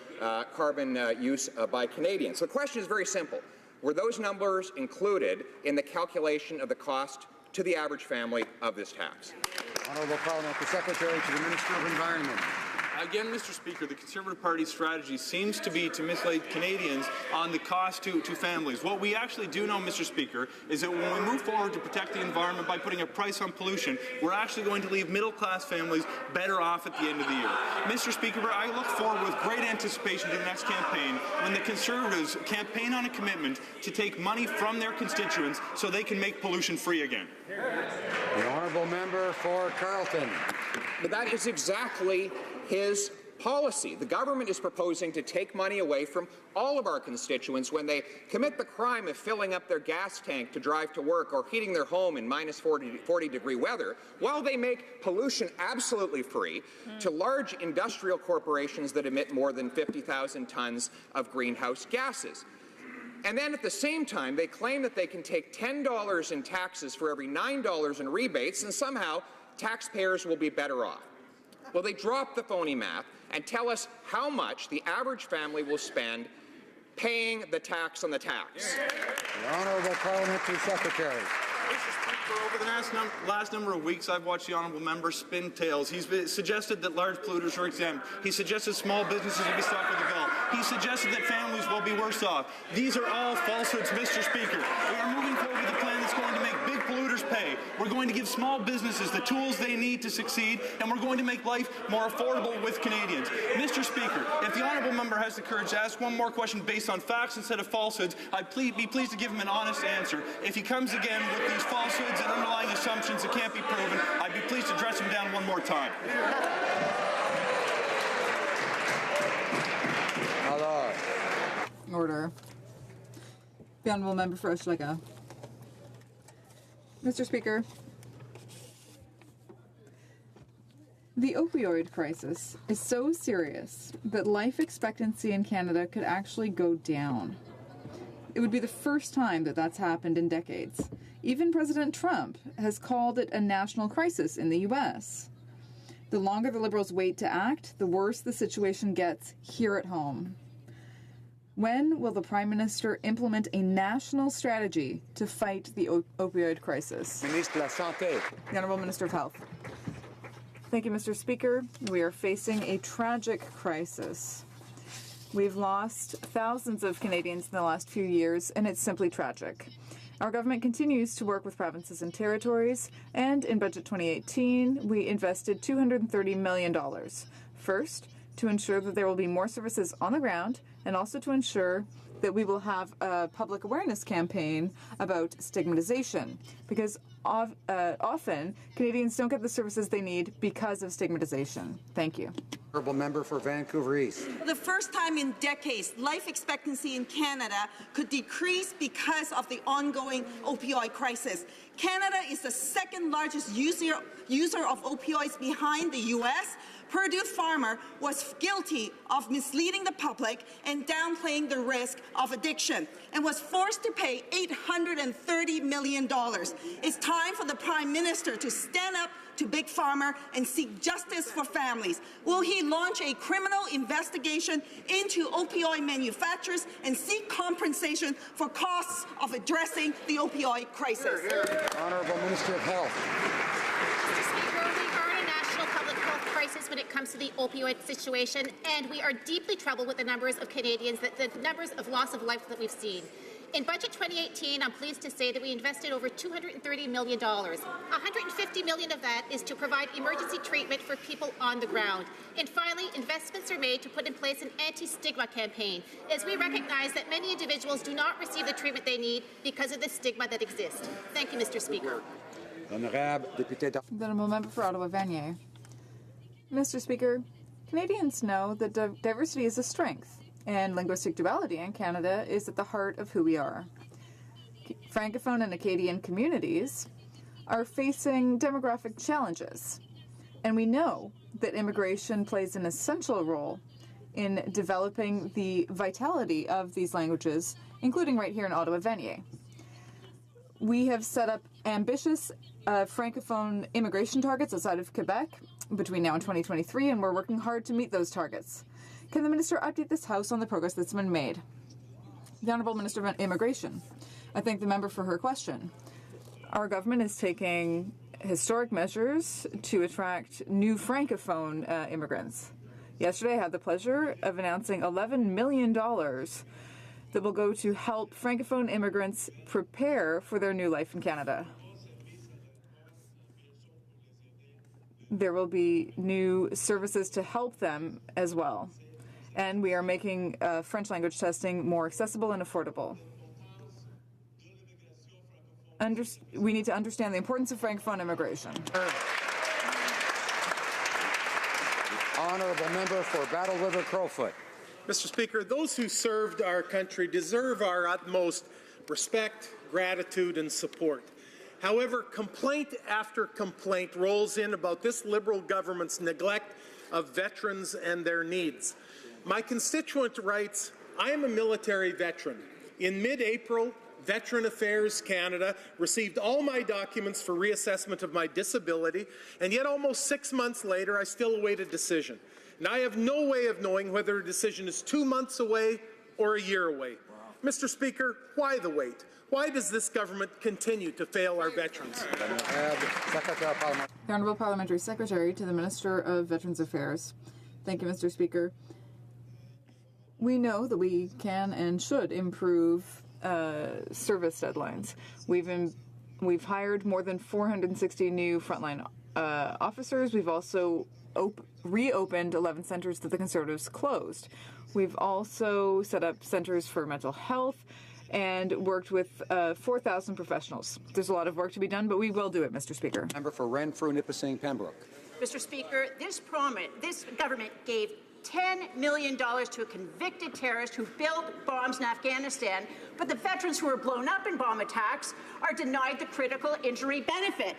use by Canadians. So the question is very simple. Were those numbers included in the calculation of the cost to the average family of this tax? Honourable Parliamentary Secretary to the Minister of Environment. Again, Mr. Speaker, the Conservative Party's strategy seems to be to mislead Canadians on the cost to families. What we actually do know, Mr. Speaker, is that when we move forward to protect the environment by putting a price on pollution, we're actually going to leave middle-class families better off at the end of the year. Mr. Speaker, I look forward with great anticipation to the next campaign when the Conservatives campaign on a commitment to take money from their constituents so they can make pollution free again. The Honourable Member for Carleton. But that is exactly his policy. The government is proposing to take money away from all of our constituents when they commit the crime of filling up their gas tank to drive to work or heating their home in minus 40-degree weather, while they make pollution absolutely free to large industrial corporations that emit more than 50,000 tons of greenhouse gases. And then at the same time, they claim that they can take $10 in taxes for every $9 in rebates, and somehow taxpayers will be better off. Well, they drop the phony math and tell us how much the average family will spend paying the tax on the tax. The Honourable Parliamentary Secretary. Mr. Speaker, over the last number of weeks, I've watched the honourable member spin tales. He's suggested that large polluters are exempt. He suggested small businesses will be stuck with the bill. He suggested that families will be worse off. These are all falsehoods, Mr. Speaker. We are moving forward with a plan that's going to make big We're going to give small businesses the tools they need to succeed, and we're going to make life more affordable with Canadians. Mr. Speaker, if the honourable member has the courage to ask one more question based on facts instead of falsehoods, I'd be pleased to give him an honest answer. If he comes again with these falsehoods and underlying assumptions that can't be proven, I'd be pleased to dress him down one more time. Order. The Honourable Member for Oshlego. Mr. Speaker, the opioid crisis is so serious that life expectancy in Canada could actually go down. It would be the first time that that's happened in decades. Even President Trump has called it a national crisis in the U.S. The longer the Liberals wait to act, the worse the situation gets here at home. When will the Prime Minister implement a national strategy to fight the opioid crisis? Ministre de la Santé. The Honourable Minister of Health. Thank you, Mr. Speaker. We are facing a tragic crisis. We've lost thousands of Canadians in the last few years, and it's simply tragic. Our government continues to work with provinces and territories, and in Budget 2018, we invested $230 million. First, to ensure that there will be more services on the ground, and also to ensure that we will have a public awareness campaign about stigmatization, because often Canadians don't get the services they need because of stigmatization. Thank you. Honourable Member for Vancouver East. For the first time in decades, life expectancy in Canada could decrease because of the ongoing opioid crisis. Canada is the second largest user of opioids behind the U.S. Purdue Pharma was guilty of misleading the public and downplaying the risk of addiction and was forced to pay $830 million. It's time for the Prime Minister to stand up to Big Pharma and seek justice for families. Will he launch a criminal investigation into opioid manufacturers and seek compensation for costs of addressing the opioid crisis? Honourable Minister of Health. Crisis when it comes to the opioid situation, and we are deeply troubled with the numbers of Canadians, the numbers of loss of life that we've seen. In Budget 2018, I'm pleased to say that we invested over $230 million. $150 million of that is to provide emergency treatment for people on the ground. And finally, investments are made to put in place an anti-stigma campaign, as we recognize that many individuals do not receive the treatment they need because of the stigma that exists. Thank you, Mr. Speaker. The Honourable Member for Ottawa-Vanier. Mr. Speaker, Canadians know that diversity is a strength, and linguistic duality in Canada is at the heart of who we are. Francophone and Acadian communities are facing demographic challenges, and we know that immigration plays an essential role in developing the vitality of these languages, including right here in Ottawa-Vanier. We have set up ambitious Francophone immigration targets outside of Quebec between now and 2023, and we're working hard to meet those targets. Can the Minister update this House on the progress that's been made? The Honourable Minister of Immigration. I thank the member for her question. Our government is taking historic measures to attract new Francophone immigrants. Yesterday, I had the pleasure of announcing $11 million that will go to help Francophone immigrants prepare for their new life in Canada. There will be new services to help them as well. And we are making French language testing more accessible and affordable. We need to understand the importance of Francophone immigration. Honourable Member for Battle River Crowfoot. Mr. Speaker, those who served our country deserve our utmost respect, gratitude, and support. However, complaint after complaint rolls in about this Liberal government's neglect of veterans and their needs. My constituent writes, I am a military veteran. In mid-April, Veteran Affairs Canada received all my documents for reassessment of my disability, and yet almost 6 months later, I still await a decision. And I have no way of knowing whether a decision is 2 months away or a year away. Wow. Mr. Speaker, why the wait? Why does this government continue to fail our veterans? The Honourable Parliamentary Secretary to the Minister of Veterans Affairs. Thank you, Mr. Speaker. We know that we can and should improve service deadlines. We've We've hired more than 460 new frontline officers. We've also reopened 11 centers that the Conservatives closed. We've also set up centers for mental health and worked with 4,000 professionals. There's a lot of work to be done, but we will do it, Mr. Speaker. Member for Renfrew, Nipissing, Pembroke. Mr. Speaker, this government gave $10 million to a convicted terrorist who built bombs in Afghanistan, but the veterans who were blown up in bomb attacks are denied the critical injury benefit.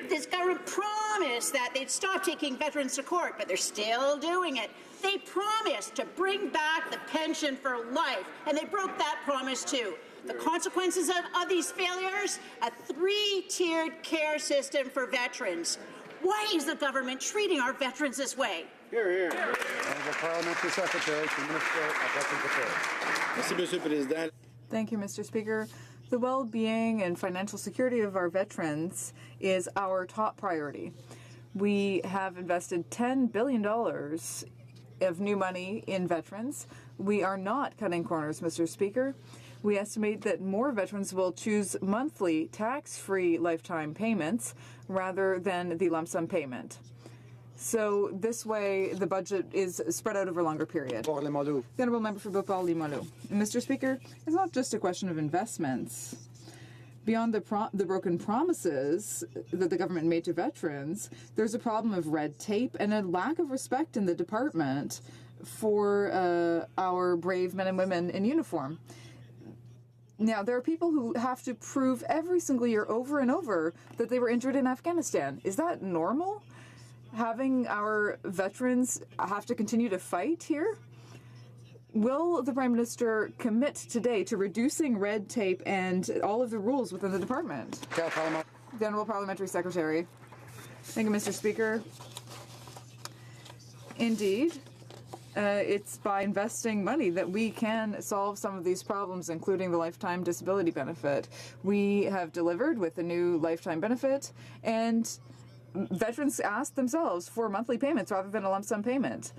This government promised that they'd stop taking veterans to court, but they're still doing it. They promised to bring back the pension for life, and they broke that promise too. The consequences of these failures? A three-tiered care system for veterans. Why is the government treating our veterans this way? Here, here. Honourable Parliamentary Secretary to Minister of Veterans Affairs. Thank you, Mr. Speaker. The well-being and financial security of our veterans is our top priority. We have invested $10 billion of new money in veterans. We are not cutting corners, Mr. Speaker. We estimate that more veterans will choose monthly tax-free lifetime payments rather than the lump sum payment. So this way, the budget is spread out over a longer period. The Honourable Member for Beauport-Limoilou. Mr. Speaker, it's not just a question of investments. Beyond the broken promises that the government made to veterans, there's a problem of red tape and a lack of respect in the department for our brave men and women in uniform. Now, there are people who have to prove every single year over and over that they were injured in Afghanistan. Is that normal? Having our veterans have to continue to fight here? Will the Prime Minister commit today to reducing red tape and all of the rules within the department? The Honourable Parliamentary Secretary. Thank you, Mr. Speaker. Indeed, it's by investing money that we can solve some of these problems, including the lifetime disability benefit. We have delivered with a new lifetime benefit, and veterans ask themselves for monthly payments rather than a lump sum payment.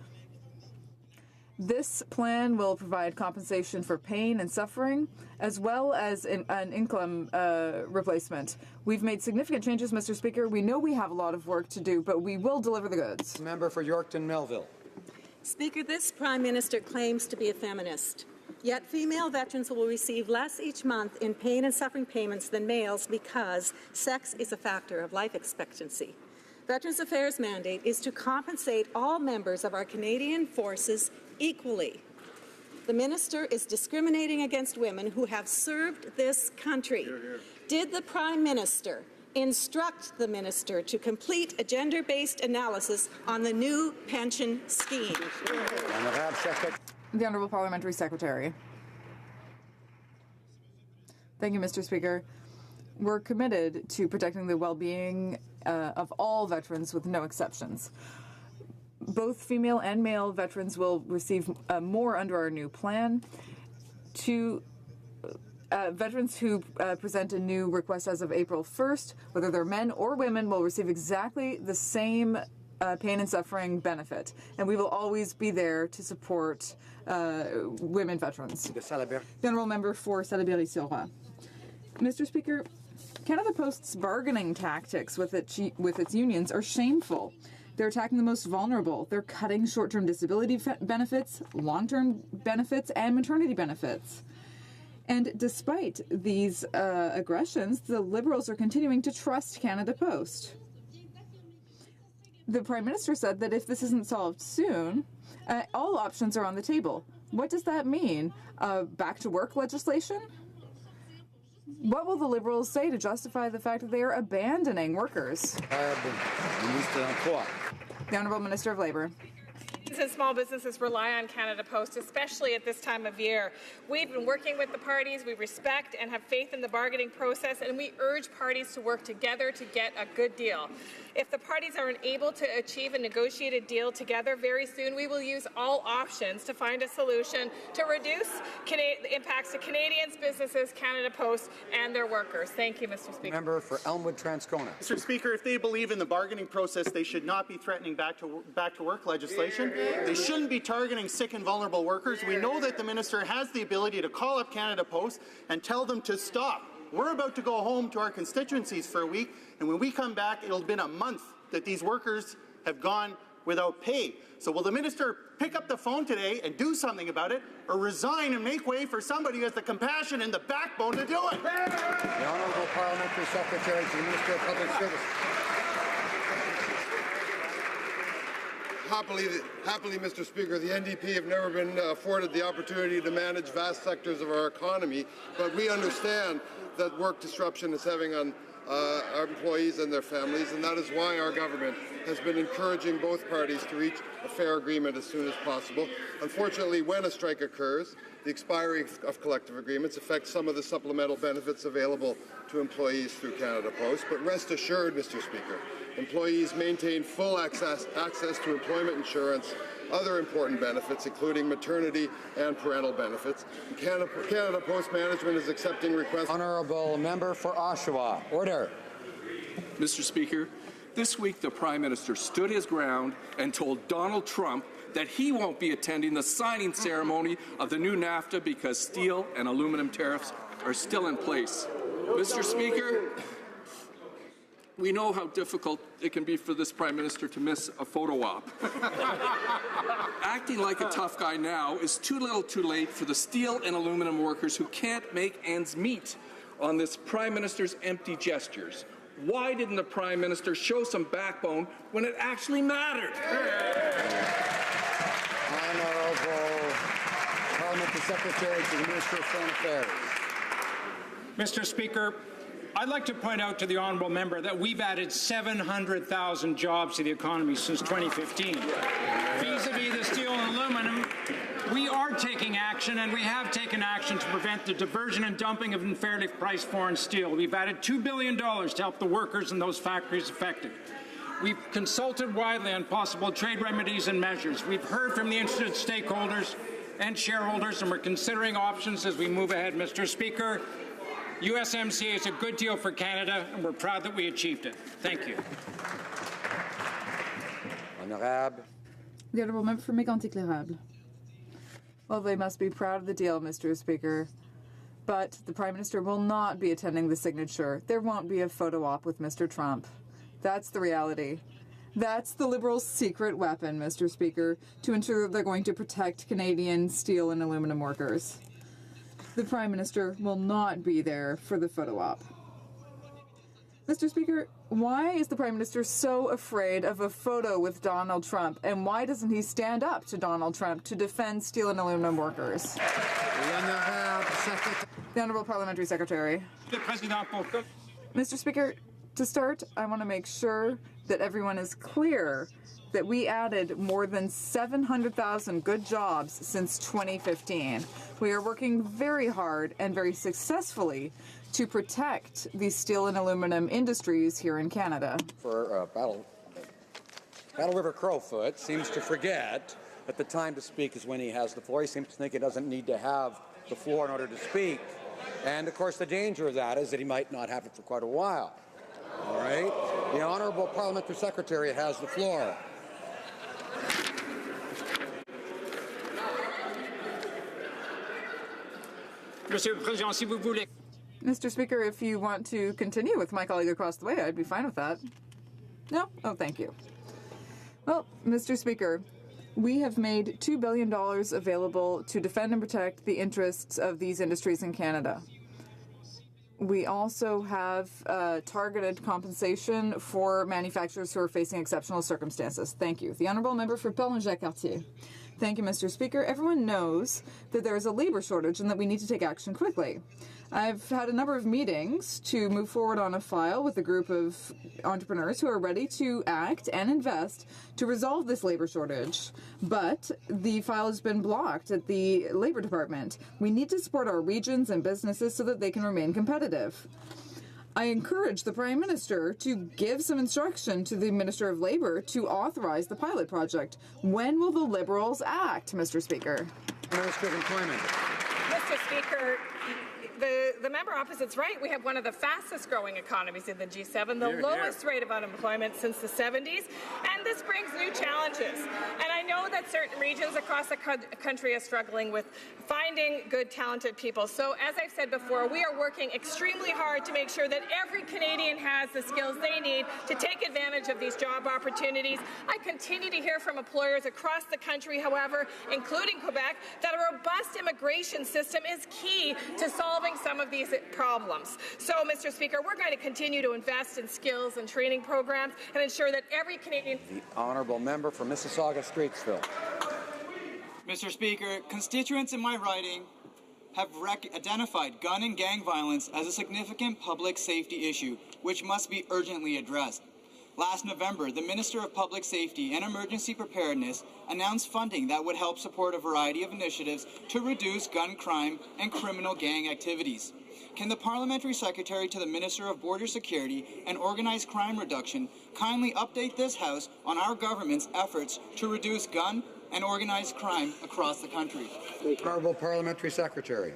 This plan will provide compensation for pain and suffering, as well as an income replacement. We've made significant changes, Mr. Speaker. We know we have a lot of work to do, but we will deliver the goods. Member for Yorkton Melville. Speaker, this Prime Minister claims to be a feminist. Yet female veterans will receive less each month in pain and suffering payments than males because sex is a factor of life expectancy. Veterans Affairs' mandate is to compensate all members of our Canadian forces equally. The minister is discriminating against women who have served this country. Did the Prime Minister instruct the minister to complete a gender-based analysis on the new pension scheme? The Honourable Parliamentary Secretary. Thank you, Mr. Speaker. We're committed to protecting the well-being of all veterans with no exceptions. Both female and male veterans will receive more under our new plan. Veterans who present a new request as of April 1st, whether they're men or women, will receive exactly the same pain and suffering benefit. And we will always be there to support women veterans. The Honourable Member for Salaberry-sur-Roi. Mr. Speaker, Canada Post's bargaining tactics with its unions are shameful. They're attacking the most vulnerable. They're cutting short-term disability benefits, long-term benefits, and maternity benefits. And despite these aggressions, the Liberals are continuing to trust Canada Post. The Prime Minister said that if this isn't solved soon, all options are on the table. What does that mean? Back-to-work legislation? What will the Liberals say to justify the fact that they are abandoning workers? The Honourable Minister of Labour. And small businesses rely on Canada Post, especially at this time of year. We've been working with the parties. We respect and have faith in the bargaining process, and we urge parties to work together to get a good deal. If the parties are unable to achieve a negotiated deal together very soon, we will use all options to find a solution to reduce the impacts to Canadians, businesses, Canada Post, and their workers. Thank you, Mr. Speaker. Member for Elmwood Transcona. Mr. Speaker, if they believe in the bargaining process, they should not be threatening back to work legislation. They shouldn't be targeting sick and vulnerable workers. We know that the minister has the ability to call up Canada Post and tell them to stop. We're about to go home to our constituencies for a week, and when we come back, it'll have been a month that these workers have gone without pay. So will the minister pick up the phone today and do something about it, or resign and make way for somebody who has the compassion and the backbone to do it? The Honourable Parliamentary Secretary to the Minister of Public Service. Happily, Mr. Speaker, the NDP have never been afforded the opportunity to manage vast sectors of our economy, but we understand that work disruption is having on our employees and their families, and that is why our government has been encouraging both parties to reach a fair agreement as soon as possible. Unfortunately, when a strike occurs, the expiry of collective agreements affects some of the supplemental benefits available to employees through Canada Post. But rest assured, Mr. Speaker, employees maintain full access to employment insurance, other important benefits, including maternity and parental benefits. Canada Post management is accepting requests. Honourable Member for Oshawa. Order. Mr. Speaker, this week the Prime Minister stood his ground and told Donald Trump that he won't be attending the signing ceremony of the new NAFTA because steel and aluminum tariffs are still in place. Mr. Speaker, we know how difficult it can be for this Prime Minister to miss a photo op. Acting like a tough guy now is too little too late for the steel and aluminum workers who can't make ends meet on this Prime Minister's empty gestures. Why didn't the Prime Minister show some backbone when it actually mattered? Honourable Parliamentary Secretary to the Minister of Foreign Affairs. Mr. Speaker, I'd like to point out to the honourable member that we've added 700,000 jobs to the economy since 2015. Vis-a-vis the steel and aluminum, we are taking action, and we have taken action to prevent the diversion and dumping of unfairly priced foreign steel. We've added $2 billion to help the workers in those factories affected. We've consulted widely on possible trade remedies and measures. We've heard from the interested stakeholders and shareholders, and we're considering options as we move ahead, Mr. Speaker. USMCA is a good deal for Canada, and we're proud that we achieved it. Thank you. Honorable. The Honourable Member for Mégantic-L'Érable. Well, they must be proud of the deal, Mr. Speaker. But the Prime Minister will not be attending the signature. There won't be a photo op with Mr. Trump. That's the reality. That's the Liberals' secret weapon, Mr. Speaker, to ensure that they're going to protect Canadian steel and aluminum workers. The Prime Minister will not be there for the photo op. Mr. Speaker, why is the Prime Minister so afraid of a photo with Donald Trump, and why doesn't he stand up to Donald Trump to defend steel and aluminum workers? The Honourable Parliamentary Secretary. Mr. Speaker, to start, I want to make sure that everyone is clear that we added more than 700,000 good jobs since 2015. We are working very hard and very successfully to protect the steel and aluminum industries here in Canada. For Battle River Crowfoot seems to forget that the time to speak is when he has the floor. He seems to think he doesn't need to have the floor in order to speak. And, of course, the danger of that is that he might not have it for quite a while. All right? The Honourable Parliamentary Secretary has the floor. Mr. Speaker, if you want to continue with my colleague across the way, I'd be fine with that. No? Oh, thank you. Well, Mr. Speaker, we have made $2 billion available to defend and protect the interests of these industries in Canada. We also have targeted compensation for manufacturers who are facing exceptional circumstances. Thank you. The Honourable Member for Belleville-Jacques-Cartier. Thank you, Mr. Speaker. Everyone knows that there is a labour shortage and that we need to take action quickly. I've had a number of meetings to move forward on a file with a group of entrepreneurs who are ready to act and invest to resolve this labour shortage. But the file has been blocked at the Labour Department. We need to support our regions and businesses so that they can remain competitive. I encourage the Prime Minister to give some instruction to the Minister of Labour to authorize the pilot project. When will the Liberals act, Mr. Speaker? Minister of Employment. Mr. Speaker, the the member opposite's right. We have one of the fastest growing economies in the G7, the lowest rate of unemployment since the 70s, and this brings new challenges. And I know that certain regions across the country are struggling with finding good, talented people. So as I've said before, we are working extremely hard to make sure that every Canadian has the skills they need to take advantage of these job opportunities. I continue to hear from employers across the country, however, including Quebec, that a robust immigration system is key to solving some of these problems. So, Mr. Speaker, we're going to continue to invest in skills and training programs and ensure that every Canadian... The honourable member for Mississauga-Streetsville. Mr. Speaker, constituents in my riding have identified gun and gang violence as a significant public safety issue, which must be urgently addressed. Last November, the Minister of Public Safety and Emergency Preparedness announced funding that would help support a variety of initiatives to reduce gun crime and criminal gang activities. Can the Parliamentary Secretary to the Minister of Border Security and Organized Crime Reduction kindly update this House on our government's efforts to reduce gun and organized crime across the country? Honourable Parliamentary Secretary.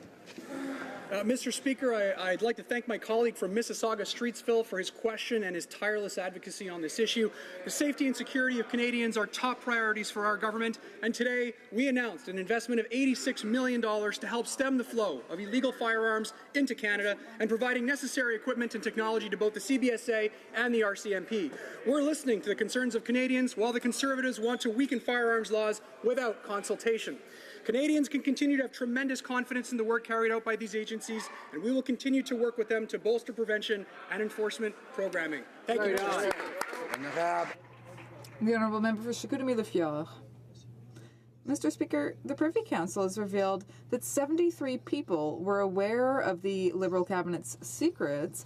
Mr. Speaker, I'd like to thank my colleague from Mississauga-Streetsville for his question and his tireless advocacy on this issue. The safety and security of Canadians are top priorities for our government, and today we announced an investment of $86 million to help stem the flow of illegal firearms into Canada and providing necessary equipment and technology to both the CBSA and the RCMP. We're listening to the concerns of Canadians while the Conservatives want to weaken firearms laws without consultation. Canadians can continue to have tremendous confidence in the work carried out by these agencies, and we will continue to work with them to bolster prevention and enforcement programming. Thank you, Mr. Speaker. The Honourable Member for Chicoutimi-Le-Fjord. Mr. Speaker, the Privy Council has revealed that 73 people were aware of the Liberal Cabinet's secrets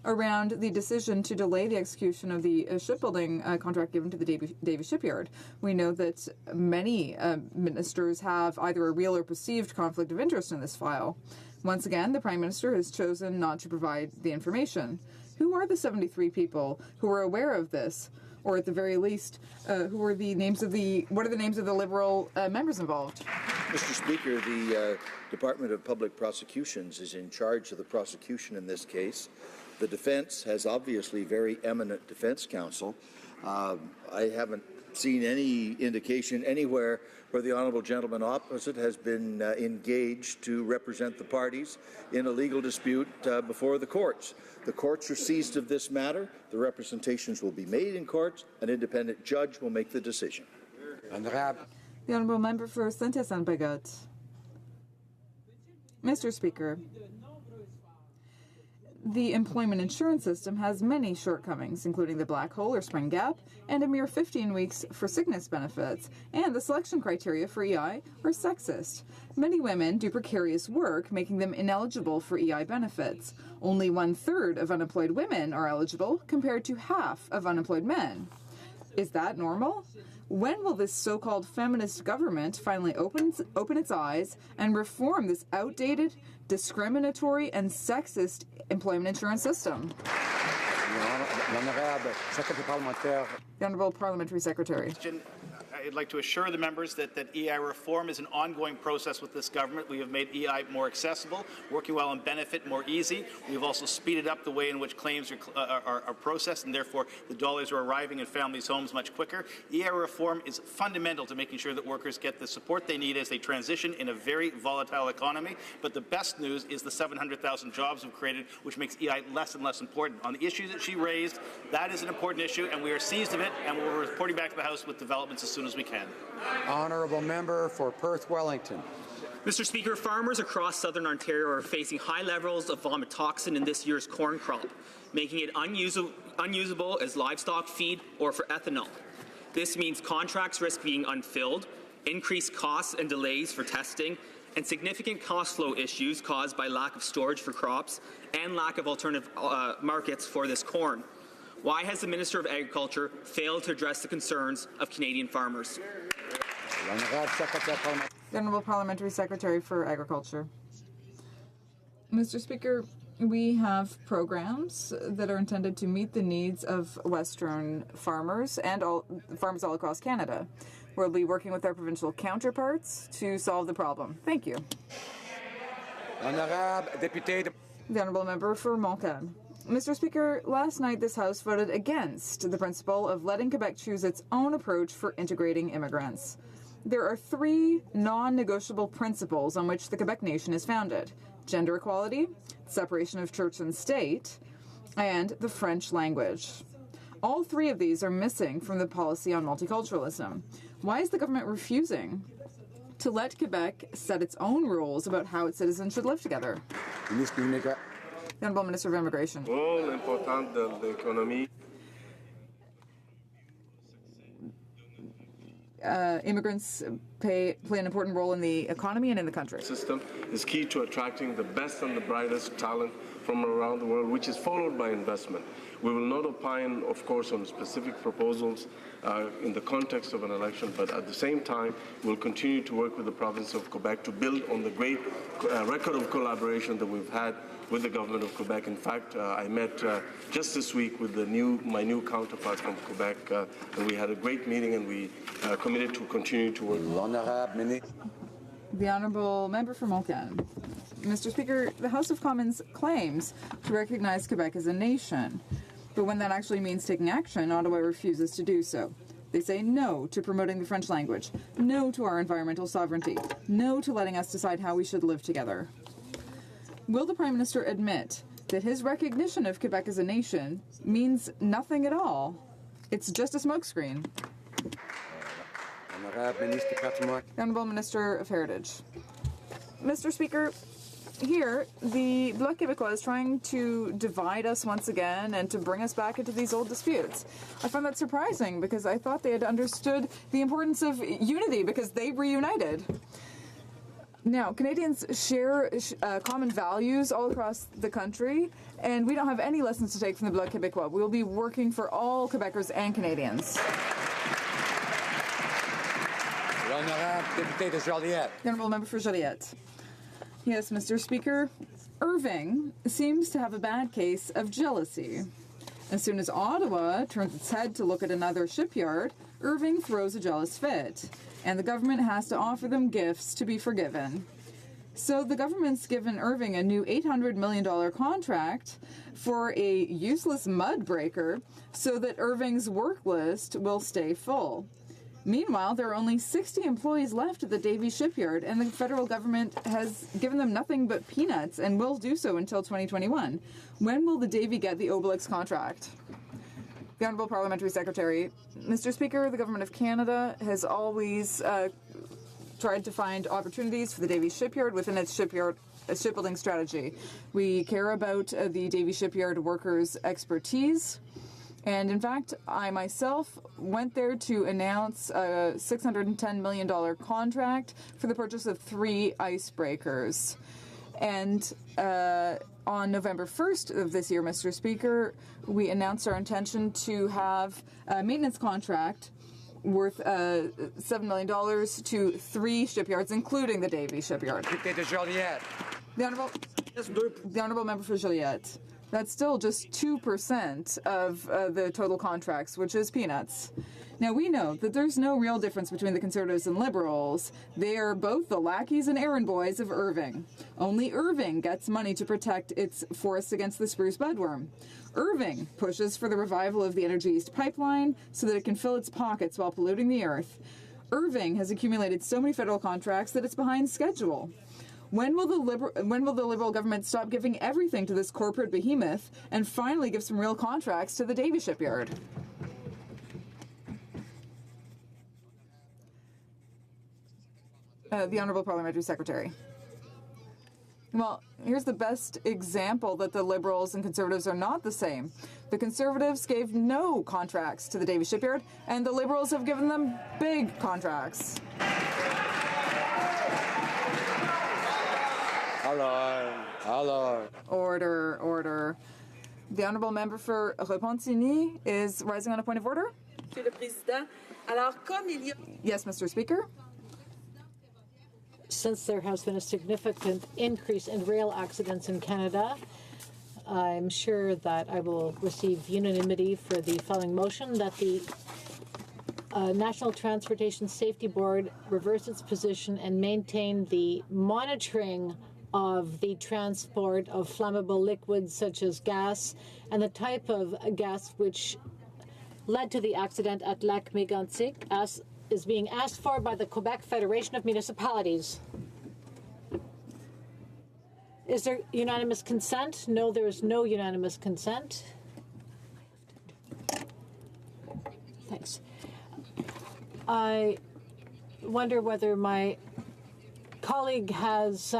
around the decision to delay the execution of the shipbuilding contract given to the Davie Shipyard. We know that many ministers have either a real or perceived conflict of interest in this file. Once again, the Prime Minister has chosen not to provide the information. Who are the 73 people who are aware of this? Or at the very least, what are the names of the Liberal members involved? Mr. Speaker, the Department of Public Prosecutions is in charge of the prosecution in this case. The defense has obviously very eminent defense counsel. I haven't seen any indication anywhere where the honourable gentleman opposite has been engaged to represent the parties in a legal dispute before the courts. The courts are seized of this matter. The representations will be made in courts. An independent judge will make the decision. The Honourable Member for Saint-Hyacinthe-Bagotte. Mr. Speaker, the employment insurance system has many shortcomings, including the black hole or spring gap, and a mere 15 weeks for sickness benefits, and the selection criteria for EI are sexist. Many women do precarious work, making them ineligible for EI benefits. Only 1/3 of unemployed women are eligible, compared to half of unemployed men. Is that normal? When will this so-called feminist government finally open its eyes and reform this outdated, discriminatory, and sexist employment insurance system? The Honourable Parliamentary Secretary. I'd like to assure the members that EI reform is an ongoing process with this government. We have made EI more accessible, working well on benefit more easy. We've also speeded up the way in which claims are processed, and therefore the dollars are arriving in families' homes much quicker. EI reform is fundamental to making sure that workers get the support they need as they transition in a very volatile economy. But the best news is the 700,000 jobs we've created, which makes EI less and less important. On the issue that she raised, that is an important issue, and we are seized of it, and we're reporting back to the House with developments as soon as we can. Honourable Member for Perth Wellington. Mr. Speaker, farmers across southern Ontario are facing high levels of vomitoxin in this year's corn crop, making it unusable as livestock feed or for ethanol. This means contracts risk being unfilled, increased costs and delays for testing, and significant cost flow issues caused by lack of storage for crops and lack of alternative markets for this corn. Why has the Minister of Agriculture failed to address the concerns of Canadian farmers? The Honourable Parliamentary Secretary for Agriculture. Mr. Speaker, we have programs that are intended to meet the needs of Western farmers and farmers all across Canada. We'll be working with our provincial counterparts to solve the problem. Thank you. The Honourable Member for Montcalm. Mr. Speaker, last night this House voted against the principle of letting Quebec choose its own approach for integrating immigrants. There are three non-negotiable principles on which the Quebec nation is founded: gender equality, separation of church and state, and the French language. All three of these are missing from the policy on multiculturalism. Why is the government refusing to let Quebec set its own rules about how its citizens should live together? The Honourable Minister of Immigration. Rôle important de l'économie. Immigrants play an important role in the economy and in the country. System is key to attracting the best and the brightest talent from around the world, which is followed by investment. We will not opine, of course, on specific proposals in the context of an election, but at the same time, we'll continue to work with the province of Quebec to build on the great record of collaboration that we've had with the government of Quebec. In fact, I met just this week with my new counterpart from Quebec, and we had a great meeting, and we committed to continue to work. The Honourable Member for Montcalm. Mr. Speaker, the House of Commons claims to recognize Quebec as a nation, but when that actually means taking action, Ottawa refuses to do so. They say no to promoting the French language, no to our environmental sovereignty, no to letting us decide how we should live together. Will the Prime Minister admit that his recognition of Quebec as a nation means nothing at all? It's just a smokescreen. The Honourable Minister of Heritage. Mr. Speaker, here, the Bloc Québécois is trying to divide us once again and to bring us back into these old disputes. I find that surprising because I thought they had understood the importance of unity because they reunited. Now, Canadians share common values all across the country, and we don't have any lessons to take from the Bloc Québécois. We will be working for all Quebecers and Canadians. The Honourable Member for Joliette. Yes, Mr. Speaker, Irving seems to have a bad case of jealousy. As soon as Ottawa turns its head to look at another shipyard, Irving throws a jealous fit, and the government has to offer them gifts to be forgiven. So the government's given Irving a new $800 million contract for a useless mud breaker so that Irving's work list will stay full. Meanwhile, there are only 60 employees left at the Davie shipyard, and the federal government has given them nothing but peanuts and will do so until 2021. When will the Davie get the Obelix contract? The Honourable Parliamentary Secretary. Mr. Speaker, the Government of Canada has always tried to find opportunities for the Davie shipyard within its shipbuilding strategy. We care about the Davie shipyard workers' expertise. And in fact, I myself went there to announce a $610 million contract for the purchase of 3 icebreakers. And on November 1st of this year, Mr. Speaker, we announced our intention to have a maintenance contract worth $7 million to 3 shipyards, including the Davie shipyard. The Honourable Member for Joliette. That's still just 2% of the total contracts, which is peanuts. Now, we know that there's no real difference between the Conservatives and Liberals. They are both the lackeys and errand boys of Irving. Only Irving gets money to protect its forests against the spruce budworm. Irving pushes for the revival of the Energy East pipeline so that it can fill its pockets while polluting the earth. Irving has accumulated so many federal contracts that it's behind schedule. When will the Liberal government stop giving everything to this corporate behemoth and finally give some real contracts to the Davie shipyard? The Honourable Parliamentary Secretary. Well, here's the best example that the Liberals and Conservatives are not the same. The Conservatives gave no contracts to the Davie shipyard, and the Liberals have given them big contracts. Hello. Order. The Honourable Member for Repentigny is rising on a point of order. Yes, Mr. Speaker. Since there has been a significant increase in rail accidents in Canada, I'm sure that I will receive unanimity for the following motion that the National Transportation Safety Board reverse its position and maintain the monitoring of the transport of flammable liquids such as gas and the type of gas which led to the accident at Lac Mégantic, as is being asked for by the Quebec Federation of Municipalities. Is there unanimous consent? No, there is no unanimous consent. Thanks. I wonder whether my colleague has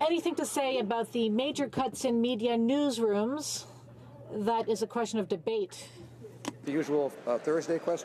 anything to say about the major cuts in media newsrooms. That is a question of debate. The usual Thursday question.